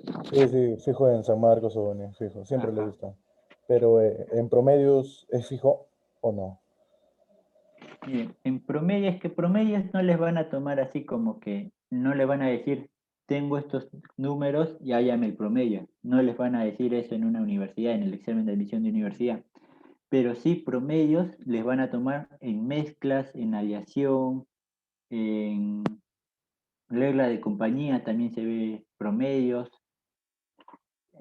sí, fijo en San Marcos o en fijo, siempre lo he Ajá. visto. Pero en promedios, ¿es fijo o no? Bien, en promedio es que promedios no les van a tomar así como que no le van a decir tengo estos números y hállame el promedio. No les van a decir eso en una universidad, en el examen de admisión de universidad. Pero sí promedios les van a tomar en mezclas, en aleación, en regla de compañía también se ve promedios,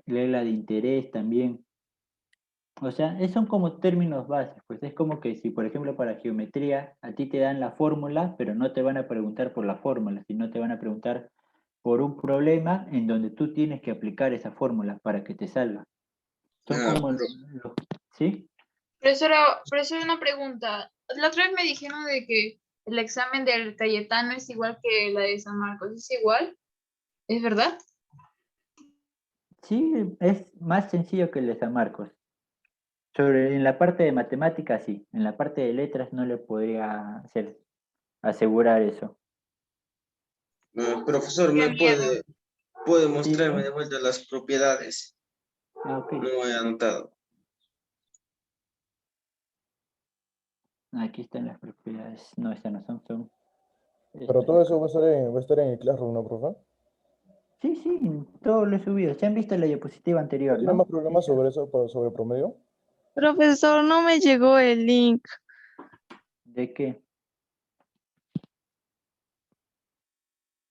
regla de interés también. O sea, son como términos básicos, pues es como que si, por ejemplo, para geometría a ti te dan la fórmula, pero no te van a preguntar por la fórmula, sino te van a preguntar por un problema en donde tú tienes que aplicar esa fórmula para que te salga. Son como ¿sí? Profesora, una pregunta. La otra vez me dijeron de que el examen del Cayetano es igual que la de San Marcos. ¿Es igual? ¿Es verdad? Sí, es más sencillo que el de San Marcos. En la parte de matemáticas, sí. En la parte de letras no le podría asegurar eso. Profesor, Qué ¿me miedo. puede Sí, mostrarme ¿no? de vuelta las propiedades? Ok. No he anotado. Aquí están las propiedades. No, estas no son Pero estas todo de eso acá. va a estar en el Classroom, ¿no, profe? Sí, sí, todo lo he subido. Se han visto la diapositiva ¿No anterior, tiene más ¿no? Sí, problemas sobre eso, sobre promedio? Profesor, no me llegó el link. ¿de qué?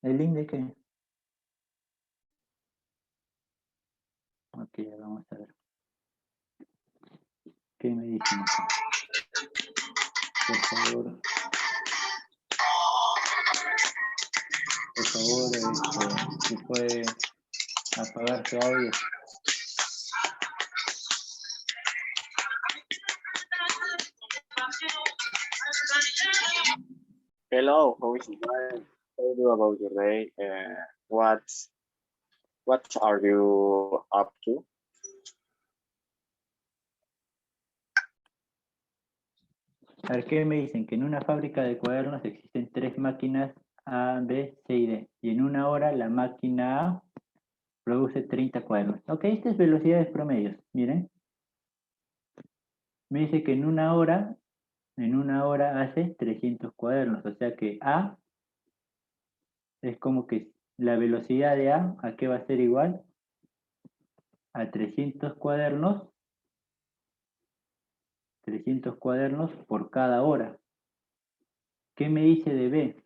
¿El link de qué? Ok, vamos a ver. ¿Qué me dicen acá? Por favor. Por favor, si puede apagar su audio. Hello, how is it going? How do you about your day? What are you up to? A ver, ¿qué me dicen? Que en una fábrica de cuadernos existen 3 máquinas A, B, C y D. Y en una hora la máquina A produce 30 cuadernos. Ok, esta es velocidades promedios. Miren. Me dice que en una hora hace 300 cuadernos. O sea que A es como que la velocidad de ¿a qué va a ser igual? A 300 cuadernos por cada hora. ¿Qué me dice de B?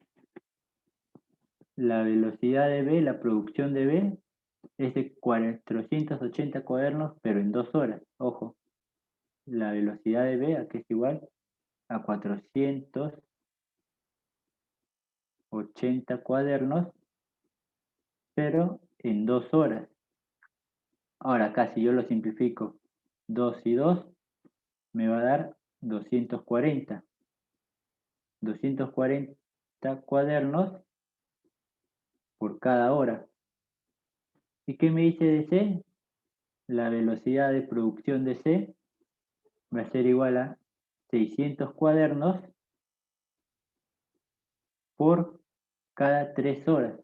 La velocidad de B, la producción de B, es de 480 cuadernos, pero en 2 horas. Ojo, la velocidad de B, ¿a qué es igual? A 480 cuadernos, pero en 2 horas. Ahora acá, si yo lo simplifico, 2 y 2, me va a dar 240. 240 cuadernos por cada hora. ¿Y qué me dice de C? La velocidad de producción de C va a ser igual a 600 cuadernos por cada 3 horas.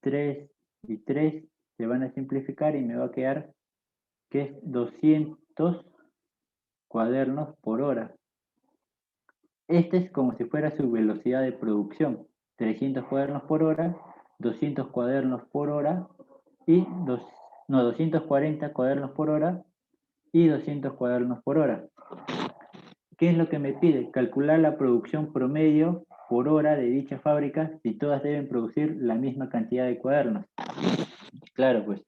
3 y 3 se van a simplificar y me va a quedar que es 200 cuadernos por hora. Este es como si fuera su velocidad de producción. 300 cuadernos por hora, 200 cuadernos por hora y 240 cuadernos por hora y 200 cuadernos por hora. ¿Qué es lo que me pide? Calcular la producción promedio por hora de dicha fábrica si todas deben producir la misma cantidad de cuadernos. Claro, pues.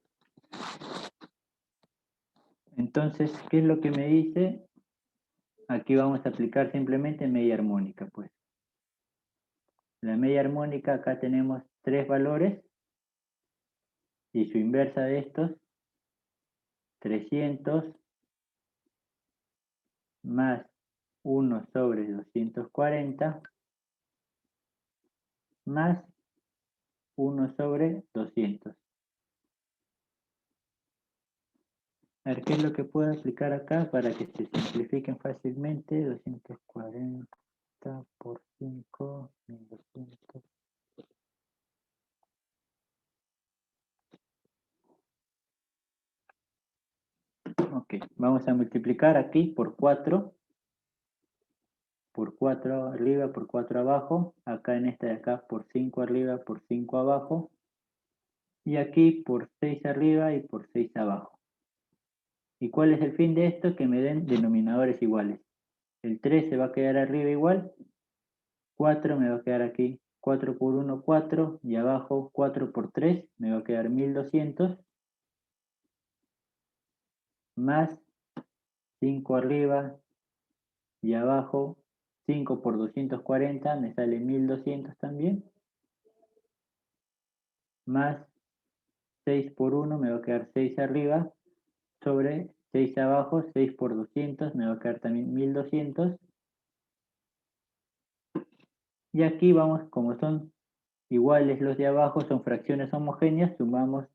Entonces, ¿qué es lo que me dice? Aquí vamos a aplicar simplemente media armónica, pues. La media armónica, acá tenemos 3 valores y su inversa de estos, 300 más 1 sobre 240 más 1 sobre 200. A ver, ¿qué es lo que puedo aplicar acá para que se simplifiquen fácilmente? 240 por 5, 1200. Ok, vamos a multiplicar aquí por 4 arriba, por 4 abajo, acá en esta de acá por 5 arriba, por 5 abajo, y aquí por 6 arriba y por 6 abajo. ¿Y cuál es el fin de esto? Que me den denominadores iguales. El 3 se va a quedar arriba igual, 4 me va a quedar aquí, 4 por 1, 4, y abajo 4 por 3, me va a quedar 1200, más 5 arriba y abajo 5 por 240, me sale 1200 también, más 6 por 1, me va a quedar 6 arriba, sobre 6 abajo, 6 por 200, me va a quedar también 1200. Y aquí vamos, como son iguales los de abajo, son fracciones homogéneas, sumamos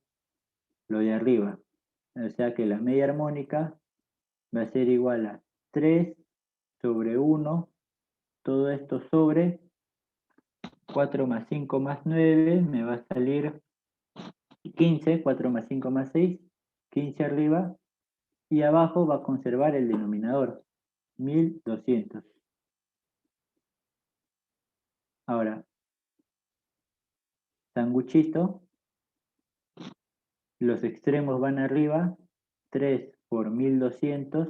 lo de arriba. O sea que la media armónica va a ser igual a 3 sobre 1, todo esto sobre 4 más 5 más 9, me va a salir 15, 4 más 5 más 6, 15 arriba, y abajo va a conservar el denominador, 1200. Ahora, sanguchito, los extremos van arriba, 3 por 1200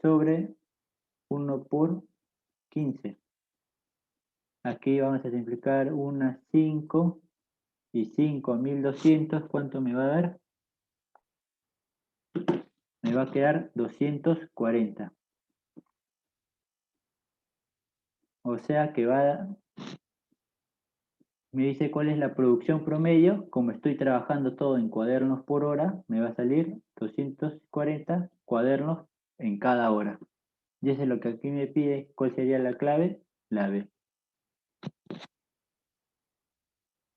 sobre 1 por 15. Aquí vamos a simplificar unas 5 y 5 a 1200, ¿cuánto me va a dar? Me va a quedar 240. O sea que me dice cuál es la producción promedio. Como estoy trabajando todo en cuadernos por hora, me va a salir 240 cuadernos en cada hora. Y eso es lo que aquí me pide. ¿Cuál sería la clave? La B.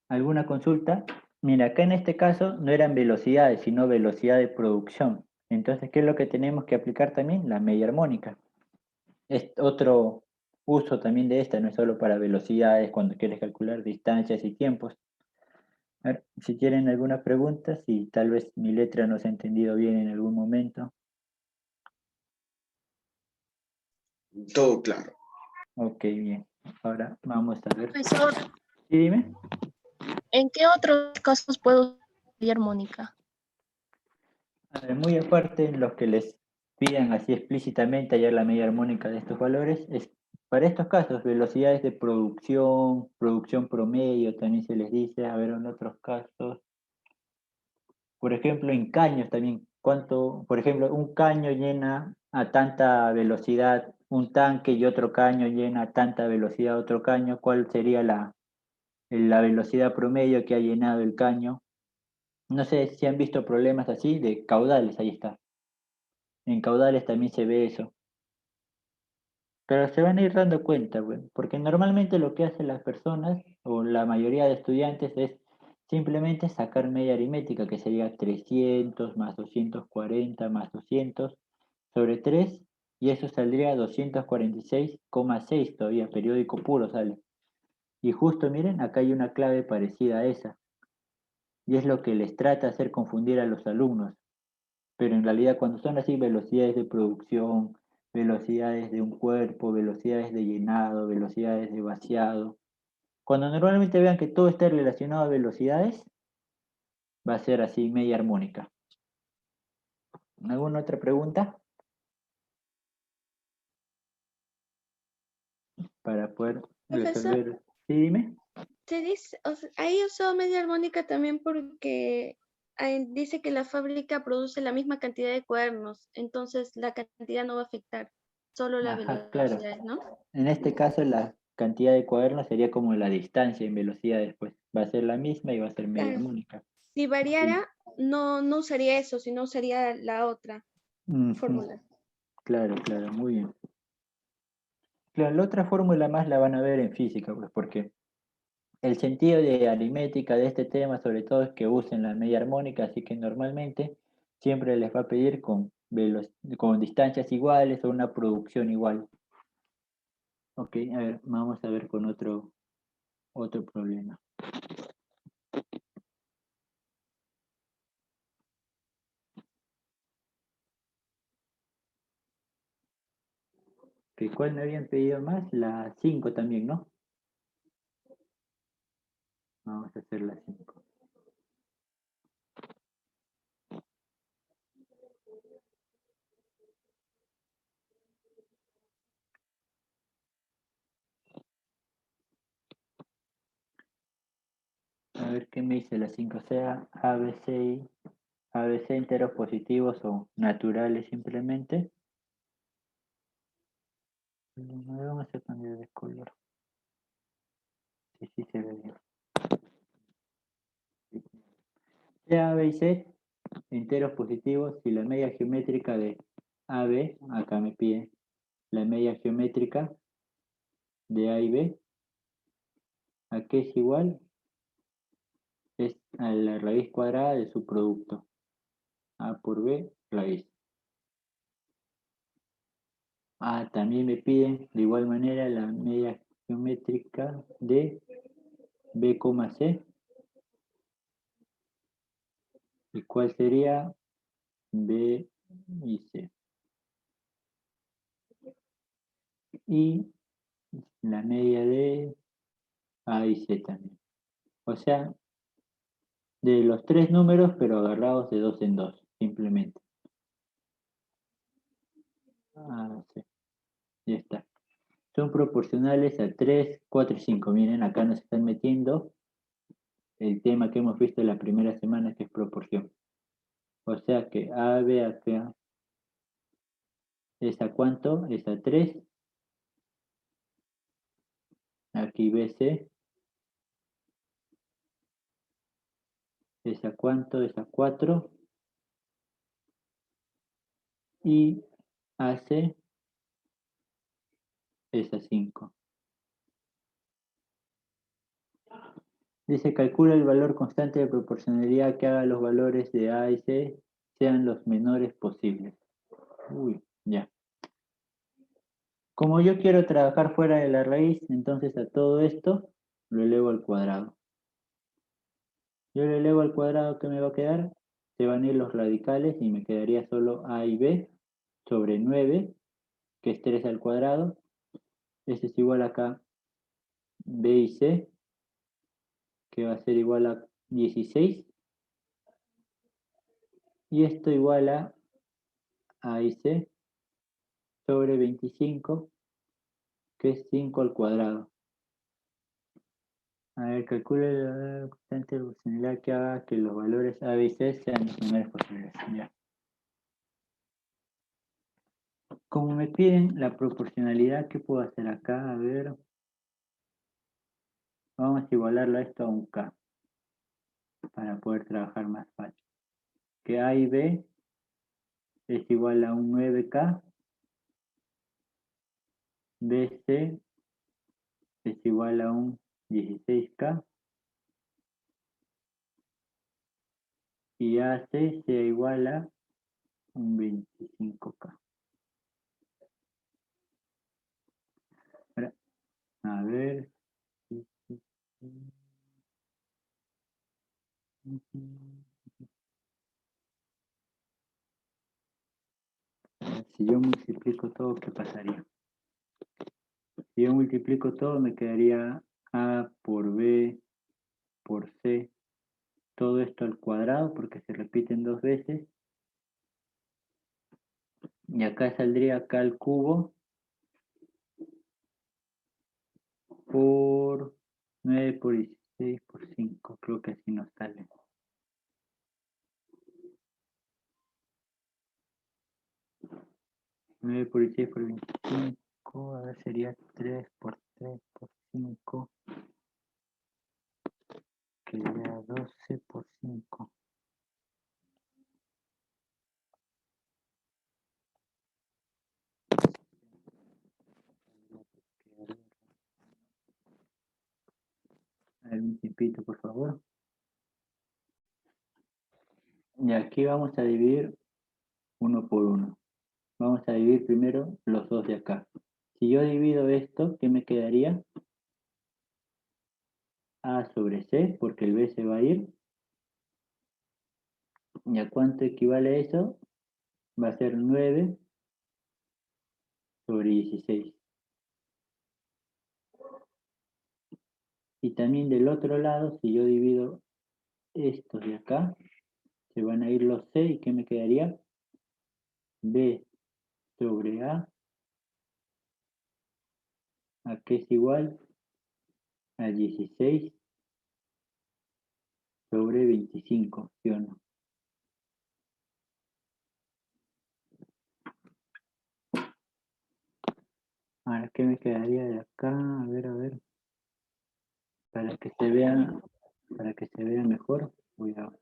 ¿Alguna consulta? Mira, acá en este caso no eran velocidades, sino velocidad de producción. Entonces, ¿qué es lo que tenemos que aplicar también? La media armónica. Es otro uso también de esta, no es solo para velocidades, cuando quieres calcular distancias y tiempos. A ver, si tienen alguna pregunta, si tal vez mi letra no se ha entendido bien en algún momento. Todo claro. Ok, bien. Ahora vamos a ver. Profesor, ¿Sí, dime? ¿en qué otros casos puedo usar la armónica? A ver, muy aparte, los que les pidan así explícitamente hallar la media armónica de estos valores, es para estos casos, velocidades de producción, producción promedio, también se les dice, a ver, en otros casos. Por ejemplo, en caños también, por ejemplo, un caño llena a tanta velocidad un tanque y otro caño llena a tanta velocidad otro caño, ¿cuál sería la velocidad promedio que ha llenado el caño? No sé si han visto problemas así de caudales, ahí está. En caudales también se ve eso. Pero se van a ir dando cuenta, bueno, porque normalmente lo que hacen las personas, o la mayoría de estudiantes, es simplemente sacar media aritmética, que sería 300 más 240 más 200 sobre 3, y eso saldría 246,6 todavía, periódico puro sale. Y justo miren, acá hay una clave parecida a esa, y es lo que les trata de hacer confundir a los alumnos. Pero en realidad cuando son así velocidades de producción, velocidades de un cuerpo, velocidades de llenado, velocidades de vaciado. Cuando normalmente vean que todo está relacionado a velocidades, va a ser así, media armónica. ¿Alguna otra pregunta? Para poder Profesor, resolver. Sí, dime. se dice, ahí usó media armónica también porque dice que la fábrica produce la misma cantidad de cuadernos, entonces la cantidad no va a afectar, solo la Ajá, claro. velocidad, ¿no? En este caso la cantidad de cuadernos sería como la distancia en velocidades, pues va a ser la misma y va a ser media Claro. armónica. Si Sí. variara, no usaría eso, sino usaría la otra Ujú. fórmula. Claro, claro, muy bien. Claro, la otra fórmula más la van a ver en física, pues porque el sentido de aritmética de este tema, sobre todo, es que usen la media armónica, así que normalmente siempre les va a pedir con distancias iguales o una producción igual. Ok, a ver, vamos a ver con otro problema. ¿Cuál me habían pedido más? La 5 también, ¿no? Vamos a hacer la 5. A ver qué me dice la 5. O sea, ABC enteros positivos o naturales simplemente. Vamos a cambiar de color. Sí, se ve bien. Sea A, B y C, enteros positivos, y la media geométrica de AB, acá me pide la media geométrica de A y B, ¿a qué es igual? Es a la raíz cuadrada de su producto. A por B, raíz. También me piden de igual manera la media geométrica de B, C. ¿Y cuál sería? B y C. Y la media de A y C también. O sea, de los tres números, pero agarrados de dos en dos, simplemente. Sí. Ya está. Son proporcionales a 3, 4 y 5. Miren, acá nos están metiendo el tema que hemos visto la primera semana, que es proporción. O sea que A, B, acá es a cuánto, es a 3. Aquí BC es a cuánto, es a 4. Y AC es a 5. Dice, calcula el valor constante de proporcionalidad que haga los valores de A y C sean los menores posibles. Uy, ya. Como yo quiero trabajar fuera de la raíz, entonces a todo esto lo elevo al cuadrado. Yo lo elevo al cuadrado, ¿qué me va a quedar? Se van a ir los radicales y me quedaría solo A y B sobre 9, que es 3 al cuadrado. Eso es igual acá B y C, que va a ser igual a 16. Y esto igual a y C sobre 25, que es 5 al cuadrado. A ver, calcule la constante de proporcionalidad que haga que los valores A, B y C sean los menores posibles. Ya. Como me piden la proporcionalidad, ¿qué puedo hacer acá? A ver, vamos a igualarlo a esto a un K, para poder trabajar más fácil. Que A y B es igual a un 9K, BC es igual a un 16K, y AC sea igual a un 25K. Ahora, a ver. Si yo multiplico multiplico todo, ¿qué pasaría? Si yo multiplico todo, me quedaría A por B por C, todo esto al cuadrado, porque se repiten 2 veces. Y acá saldría acá al cubo por 9 por 16 por 5. Creo que así nos sale. Nueve por 16 por 25. A ver, sería 3 por 3 por 5. Que sería 12 por 5. A ver, un tiempito, por favor. Y aquí vamos a dividir uno por uno. Vamos a dividir primero los dos de acá. Si yo divido esto, ¿qué me quedaría? A sobre C, porque el B se va a ir. ¿Y a cuánto equivale eso? Va a ser 9 sobre 16. Y también del otro lado, si yo divido estos de acá, se van a ir los C, ¿y qué me quedaría? B sobre A que es igual a 16 sobre 25, ¿sí o no? Ahora, ¿qué me quedaría de acá? A ver. Para que se vea mejor, voy a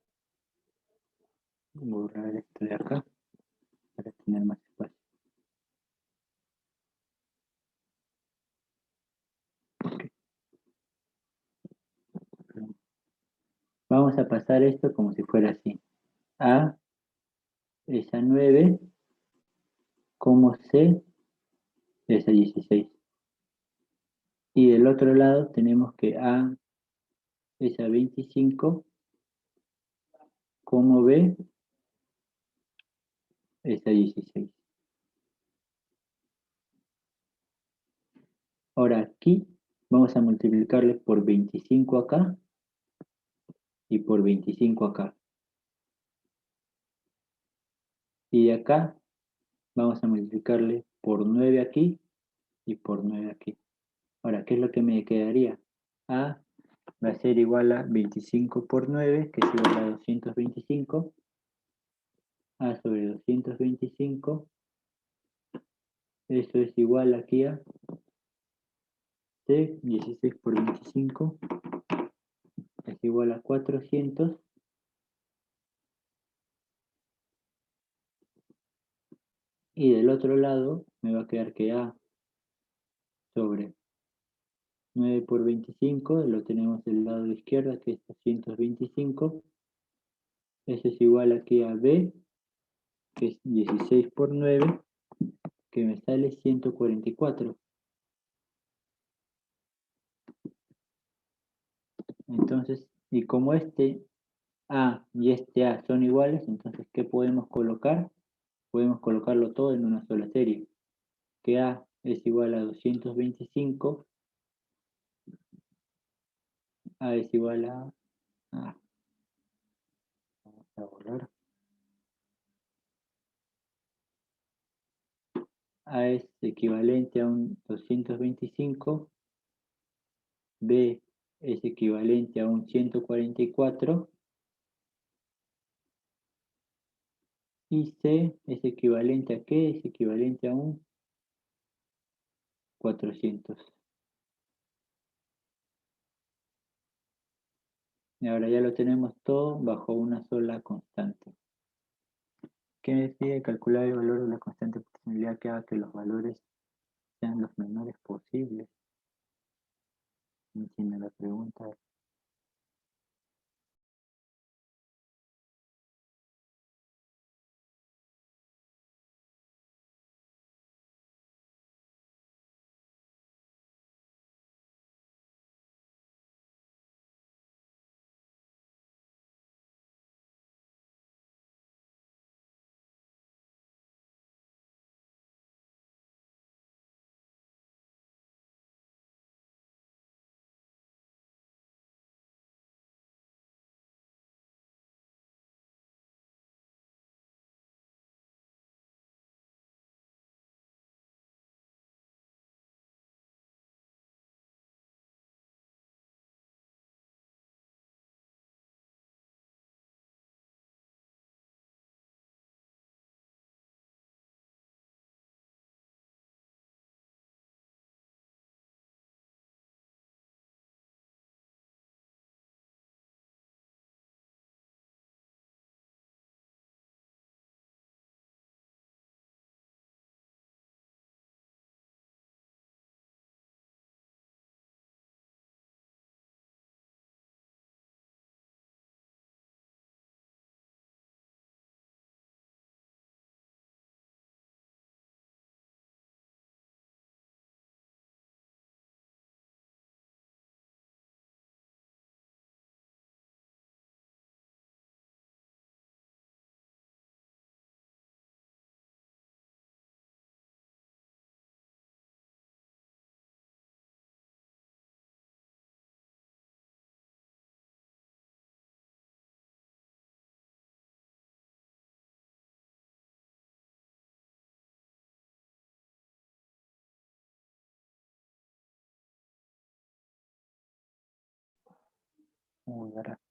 borrar esto de acá para tener más espacio. Okay. Vamos a pasar esto como si fuera así. A es a 9, como C es a 16. Y del otro lado tenemos que A es a 25, como B es a 16. Ahora aquí vamos a multiplicarle por 25 acá y por 25 acá. Y de acá vamos a multiplicarle por 9 aquí y por 9 aquí. Ahora, ¿qué es lo que me quedaría? A va a ser igual a 25 por 9, que es igual a 225. A sobre 225. Eso es igual aquí a C, 16 por 25. Es igual a 400. Y del otro lado me va a quedar que A sobre 9 por 25, lo tenemos del lado izquierdo, que es 225. Eso es igual aquí a B, que es 16 por 9, que me sale 144. Entonces, y como este A y este A son iguales, entonces, ¿qué podemos colocar? Podemos colocarlo todo en una sola serie. Que A es igual a 225, A es igual a... vamos a borrar. A es equivalente a un 225, B es equivalente a un 144 y C es equivalente a ¿qué? Es equivalente a un 400. Y ahora ya lo tenemos todo bajo una sola constante. ¿Qué me pide? Calcular el valor de la constante de proporcionalidad que haga que los valores sean los menores posibles. No entiendo la pregunta.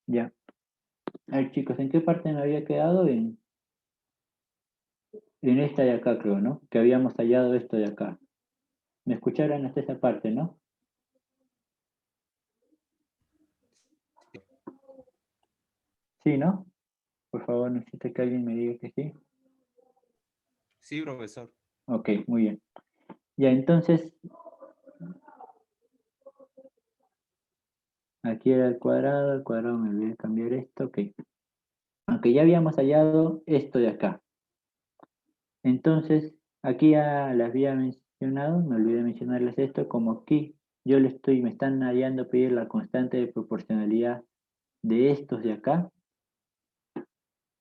Ya. A ver, chicos, ¿en qué parte me había quedado? En esta de acá, creo, ¿no? Que habíamos hallado esto de acá. ¿Me escucharon hasta esa parte, no? Sí, ¿no? Por favor, necesito que alguien me diga que sí. Sí, profesor. Ok, muy bien. Ya, entonces, aquí era el cuadrado me olvidé cambiar esto, ok. Aunque ya habíamos hallado esto de acá. Entonces, aquí ya les había mencionado, me olvidé mencionarles esto, como aquí me están hallando pedir la constante de proporcionalidad de estos de acá,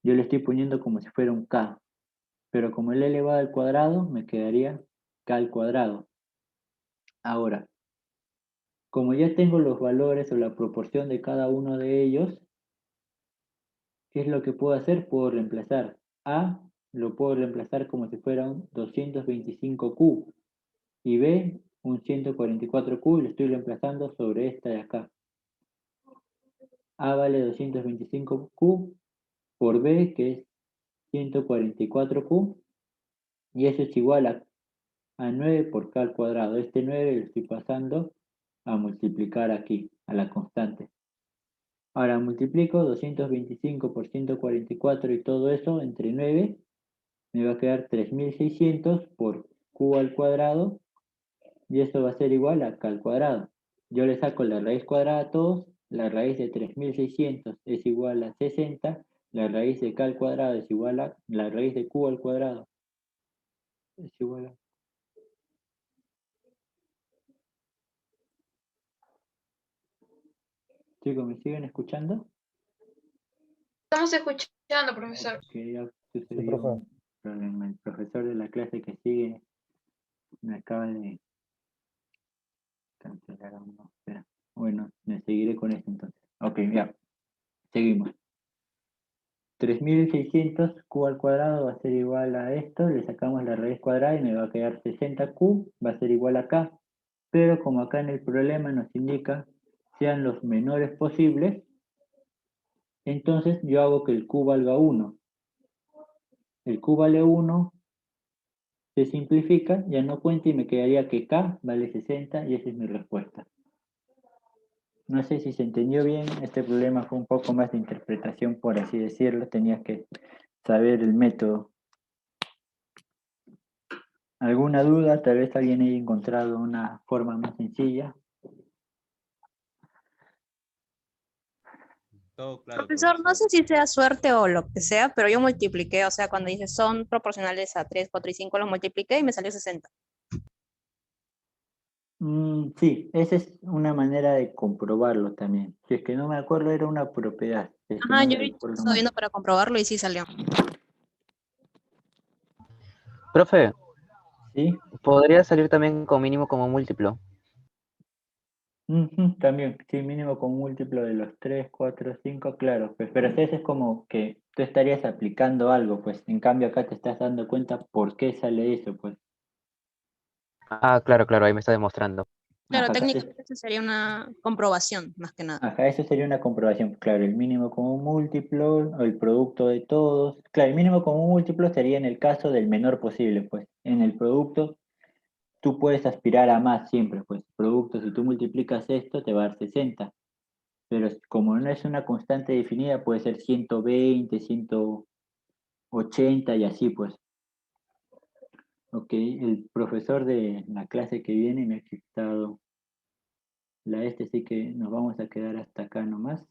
yo le estoy poniendo como si fuera un k, pero como el elevado al cuadrado, me quedaría k al cuadrado. Ahora, como ya tengo los valores o la proporción de cada uno de ellos, ¿qué es lo que puedo hacer? Puedo reemplazar a, lo puedo reemplazar como si fuera un 225q, y b, un 144q, y lo estoy reemplazando sobre esta de acá. A vale 225q por b, que es 144q, y eso es igual a 9 por k al cuadrado. Este 9 lo estoy pasando a multiplicar aquí, a la constante. Ahora multiplico 225 por 144 y todo eso entre 9, me va a quedar 3600 por q al cuadrado, y esto va a ser igual a k al cuadrado. Yo le saco la raíz cuadrada a todos, la raíz de 3600 es igual a 60, la raíz de k al cuadrado es igual a la raíz de q al cuadrado. Es igual a... Chicos, ¿me siguen escuchando? Estamos escuchando, profesor. Ok, ya Sí, sucedió profe. un problema. El profesor de la clase que sigue me acaba de cancelar uno. Espera. Bueno, me seguiré con esto entonces. Ok, ya. Seguimos. 3600 q al cuadrado va a ser igual a esto. Le sacamos la raíz cuadrada y me va a quedar 60q. Va a ser igual a k. Pero como acá en el problema nos indica sean los menores posibles, entonces yo hago que el q valga 1. El q vale 1. Se simplifica, ya no cuenta y me quedaría que k vale 60 y esa es mi respuesta. No sé si se entendió bien, este problema fue un poco más de interpretación, por así decirlo, tenía que saber el método. ¿Alguna duda? Tal vez alguien haya encontrado una forma más sencilla. Todo claro, Profesor, no sé si sea suerte o lo que sea, pero yo multipliqué, o sea, cuando dice son proporcionales a 3, 4 y 5, los multipliqué y me salió 60. Sí, esa es una manera de comprobarlo también. Si es que no me acuerdo, era una propiedad. Si es que Ajá, no yo me ahorita recuerdo estoy mal. viendo para comprobarlo y sí salió. Profe, ¿Sí? ¿podría salir también con mínimo como múltiplo? También, sí, mínimo con múltiplo de los 3, 4, 5, claro, pues, pero eso es como que tú estarías aplicando algo, pues, en cambio acá te estás dando cuenta por qué sale eso, pues. Ah, claro, claro, ahí me está demostrando. Claro, Acá técnicamente eso sería una comprobación, más que nada. ajá, eso sería una comprobación, claro, el mínimo común múltiplo, o el producto de todos, claro, el mínimo común múltiplo sería en el caso del menor posible, pues, en el producto tú puedes aspirar a más siempre, pues, producto, si tú multiplicas esto te va a dar 60. Pero como no es una constante definida, puede ser 120, 180 y así pues. Ok, el profesor de la clase que viene me ha quitado la así que nos vamos a quedar hasta acá nomás.